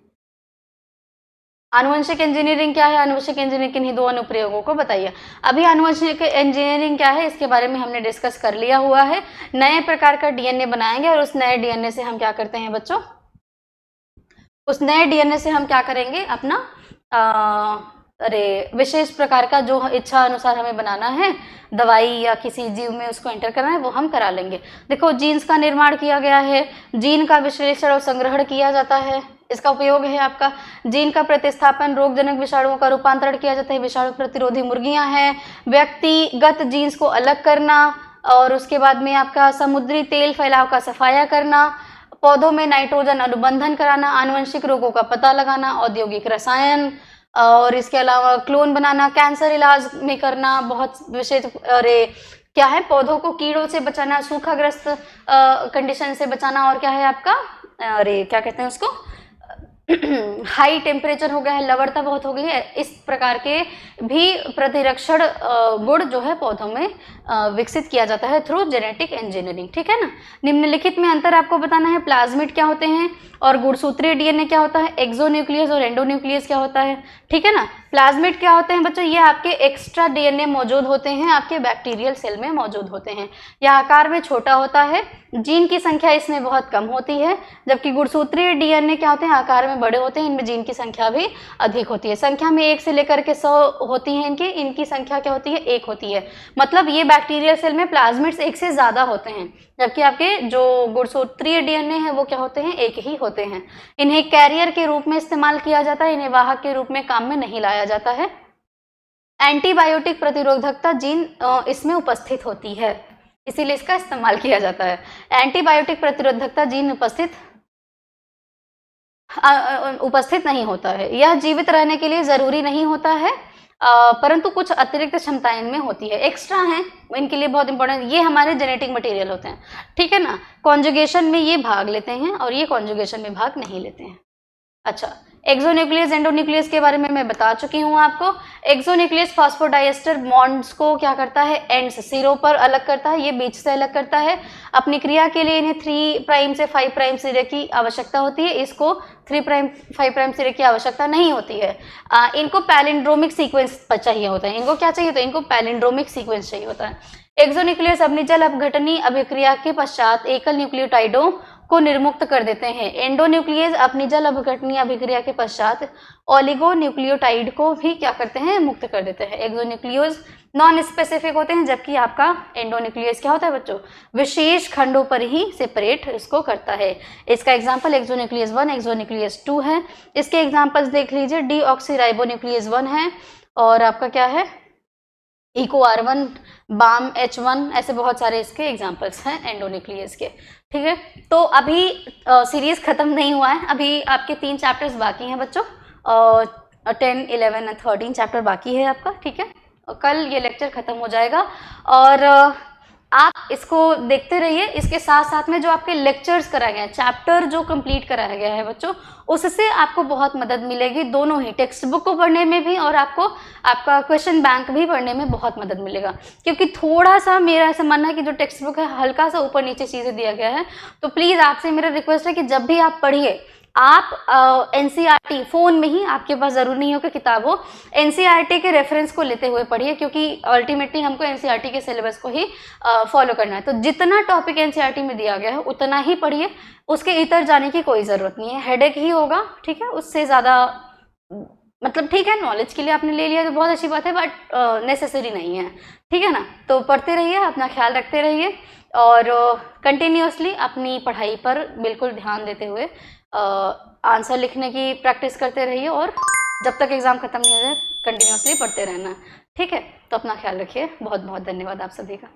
आनुवंशिक इंजीनियरिंग क्या है, आनुवंशिक इंजीनियरिंग किन्हीं दो अनुप्रयोगों को बताइए। अभी आनुवंशिक इंजीनियरिंग क्या है इसके बारे में हमने डिस्कस कर लिया हुआ है। नए प्रकार का डीएनए बनाएंगे और उस नए डीएनए से हम क्या करते हैं बच्चों, उस नए डीएनए से हम क्या करेंगे, अपना विशेष प्रकार का जो इच्छा अनुसार हमें बनाना है, दवाई या किसी जीव में उसको एंटर करना है, वो हम करा लेंगे। देखो जीन्स का निर्माण किया गया है, जीन का विश्लेषण और संग्रहण किया जाता है, इसका उपयोग है आपका। जीन का प्रतिस्थापन, रोगजनक विषाणुओं का रूपांतरण किया जाता है, विषाणु प्रतिरोधी मुर्गियां हैं। व्यक्तिगत जीन्स को अलग करना, और उसके बाद में आपका समुद्री तेल फैलाव का सफाया करना, पौधों में नाइट्रोजन अनुबंधन कराना, आनुवंशिक रोगों का पता लगाना, औद्योगिक रसायन, और इसके अलावा क्लोन बनाना, कैंसर इलाज में करना, बहुत विशेष क्या है, पौधों को कीड़ों से बचाना, सूखाग्रस्त कंडीशन से बचाना, और क्या है आपका क्या कहते हैं उसको, हाई टेम्परेचर हो गया है, लवणता बहुत हो गई है, इस प्रकार के भी प्रतिरक्षण गुण जो है पौधों में विकसित किया जाता है थ्रू जेनेटिक इंजीनियरिंग। ठीक है ना। निम्नलिखित में अंतर आपको बताना है, प्लाज्मिड क्या होते हैं और गुणसूत्रीय डीएनए क्या होता है, एक्सोन्यूक्लियस और एंडोन्यूक्लियस क्या होता है। ठीक है ना। प्लाज्मिड क्या होते हैं बच्चों, ये आपके एक्स्ट्रा डीएनए मौजूद होते हैं, आपके बैक्टीरियल सेल में मौजूद होते हैं। यह आकार में छोटा होता है, जीन की संख्या इसमें बहुत कम होती है, जबकि गुणसूत्रीय डीएनए क्या होते हैं, आकार में बड़े होते हैं, इनमें जीन की संख्या भी अधिक होती है। संख्या में 1 से लेकर के 100 होती है, इनकी संख्या क्या होती है, 1 होती है। मतलब ये बैक्टीरियल सेल में प्लाज्मिड्स 1 से ज़्यादा होते हैं, जबकि आपके जो गुणसूत्रीय डीएनए है वो क्या होते हैं, 1 ही होते हैं। इन्हें कैरियर के रूप में इस्तेमाल किया जाता है, इन्हें वाहक के रूप में काम में नहीं लाया जाता है। एंटीबायोटिक प्रतिरोधकता जीन इसमें उपस्थित होती है, इसीलिए इसका इस्तेमाल किया जाता है। एंटीबायोटिक प्रतिरोधकता जीन उपस्थित नहीं होता है। यह जीवित रहने के लिए जरूरी नहीं होता है। परंतु कुछ अतिरिक्त क्षमताएं इनमें होती है, एक्स्ट्रा हैं, इनके लिए बहुत इंपॉर्टेंट, ये हमारे जेनेटिक मटेरियल होते हैं, ठीक है ना। कॉन्जुगेशन में ये भाग लेते हैं और ये कॉन्जुगेशन में भाग नहीं लेते हैं। अच्छा, एक्सोन्यूक्लियस एंडोन्यूक्लियस के बारे में मैं बता चुकी हूँ आपको। एक्सोन्यूक्लियस फॉस्फोडाइएस्टर बॉन्ड्स को क्या करता है, एंड्स सिरों पर अलग करता है, ये बीच से अलग करता है। अपनी क्रिया के लिए इन्हें 3 प्राइम से 5 प्राइम सिरे की आवश्यकता होती है, इसको 3 प्राइम 5 प्राइम सिरे की आवश्यकता नहीं होती है। इनको पैलिंड्रोमिक सीक्वेंस चाहिए होता है। इनको क्या चाहिए होता है, इनको पैलिंड्रोमिक सीक्वेंस चाहिए होता है। एक्सोन्यूक्लियस अपनी जल अपघटनी अभिक्रिया के पश्चात एकल न्यूक्लियोटाइडों को निर्मुक्त कर देते हैं। एंडोन्यूक्लियस अपनी जल अपघटनीय अभिक्रिया के पश्चात ओलिगोन्यूक्लियोटाइड को भी क्या करते हैं, मुक्त कर देते हैं। एक्सोन्यूक्लियस नॉन स्पेसिफिक होते हैं, जबकि आपका एंडोन्यूक्लियस क्या होता है बच्चों, विशेष खंडों पर ही सेपरेट इसको करता है। इसका एग्जांपल एक्सोन्यूक्लियस 1, एक्सोन्यूक्लियस 2 है। इसके एग्जांपल्स देख लीजिए, डीऑक्सीराइबोन्यूक्लियस 1 है और आपका क्या है, इको R1, बाम H1, ऐसे बहुत सारे इसके एग्जांपल्स हैं एंडोन्यूक्लियस के, ठीक है। तो अभी सीरीज खत्म नहीं हुआ है, अभी आपके 3 चैप्टर्स बाकी हैं बच्चों, 10, 11 और 13 चैप्टर बाकी है आपका, ठीक है। कल ये लेक्चर खत्म हो जाएगा और आप इसको देखते रहिए। इसके साथ साथ में जो आपके लेक्चर्स कराए गए हैं, चैप्टर जो कंप्लीट कराया गया है बच्चों, उससे आपको बहुत मदद मिलेगी, दोनों ही टेक्स्ट बुक को पढ़ने में भी और आपको आपका क्वेश्चन बैंक भी पढ़ने में बहुत मदद मिलेगा। क्योंकि थोड़ा सा मेरा ऐसा मानना है कि जो टेक्स्ट बुक है हल्का सा ऊपर नीचे चीज़ें दिया गया है, तो प्लीज़ आपसे मेरा रिक्वेस्ट है कि जब भी आप पढ़िए, आप एनसीईआरटी फोन में ही, आपके पास जरूरी नहीं हो कि किताब हो, एनसीईआरटी के रेफरेंस को लेते हुए पढ़िए, क्योंकि अल्टीमेटली हमको एनसीईआरटी के सिलेबस को ही फॉलो करना है। तो जितना टॉपिक एनसीईआरटी में दिया गया है उतना ही पढ़िए, उसके इतर जाने की कोई ज़रूरत नहीं है, हेडेक ही होगा, ठीक है। उससे ज़्यादा मतलब ठीक है, नॉलेज के लिए आपने ले लिया तो बहुत अच्छी बात है, बट नेसेसरी नहीं है, ठीक है ना। तो पढ़ते रहिए, अपना ख्याल रखते रहिए और कंटिन्यूसली अपनी पढ़ाई पर बिल्कुल ध्यान देते हुए आंसर लिखने की प्रैक्टिस करते रहिए और जब तक एग्ज़ाम खत्म नहीं हो जाए कंटिन्यूसली पढ़ते रहना, ठीक है। तो अपना ख्याल रखिए, बहुत बहुत धन्यवाद आप सभी का।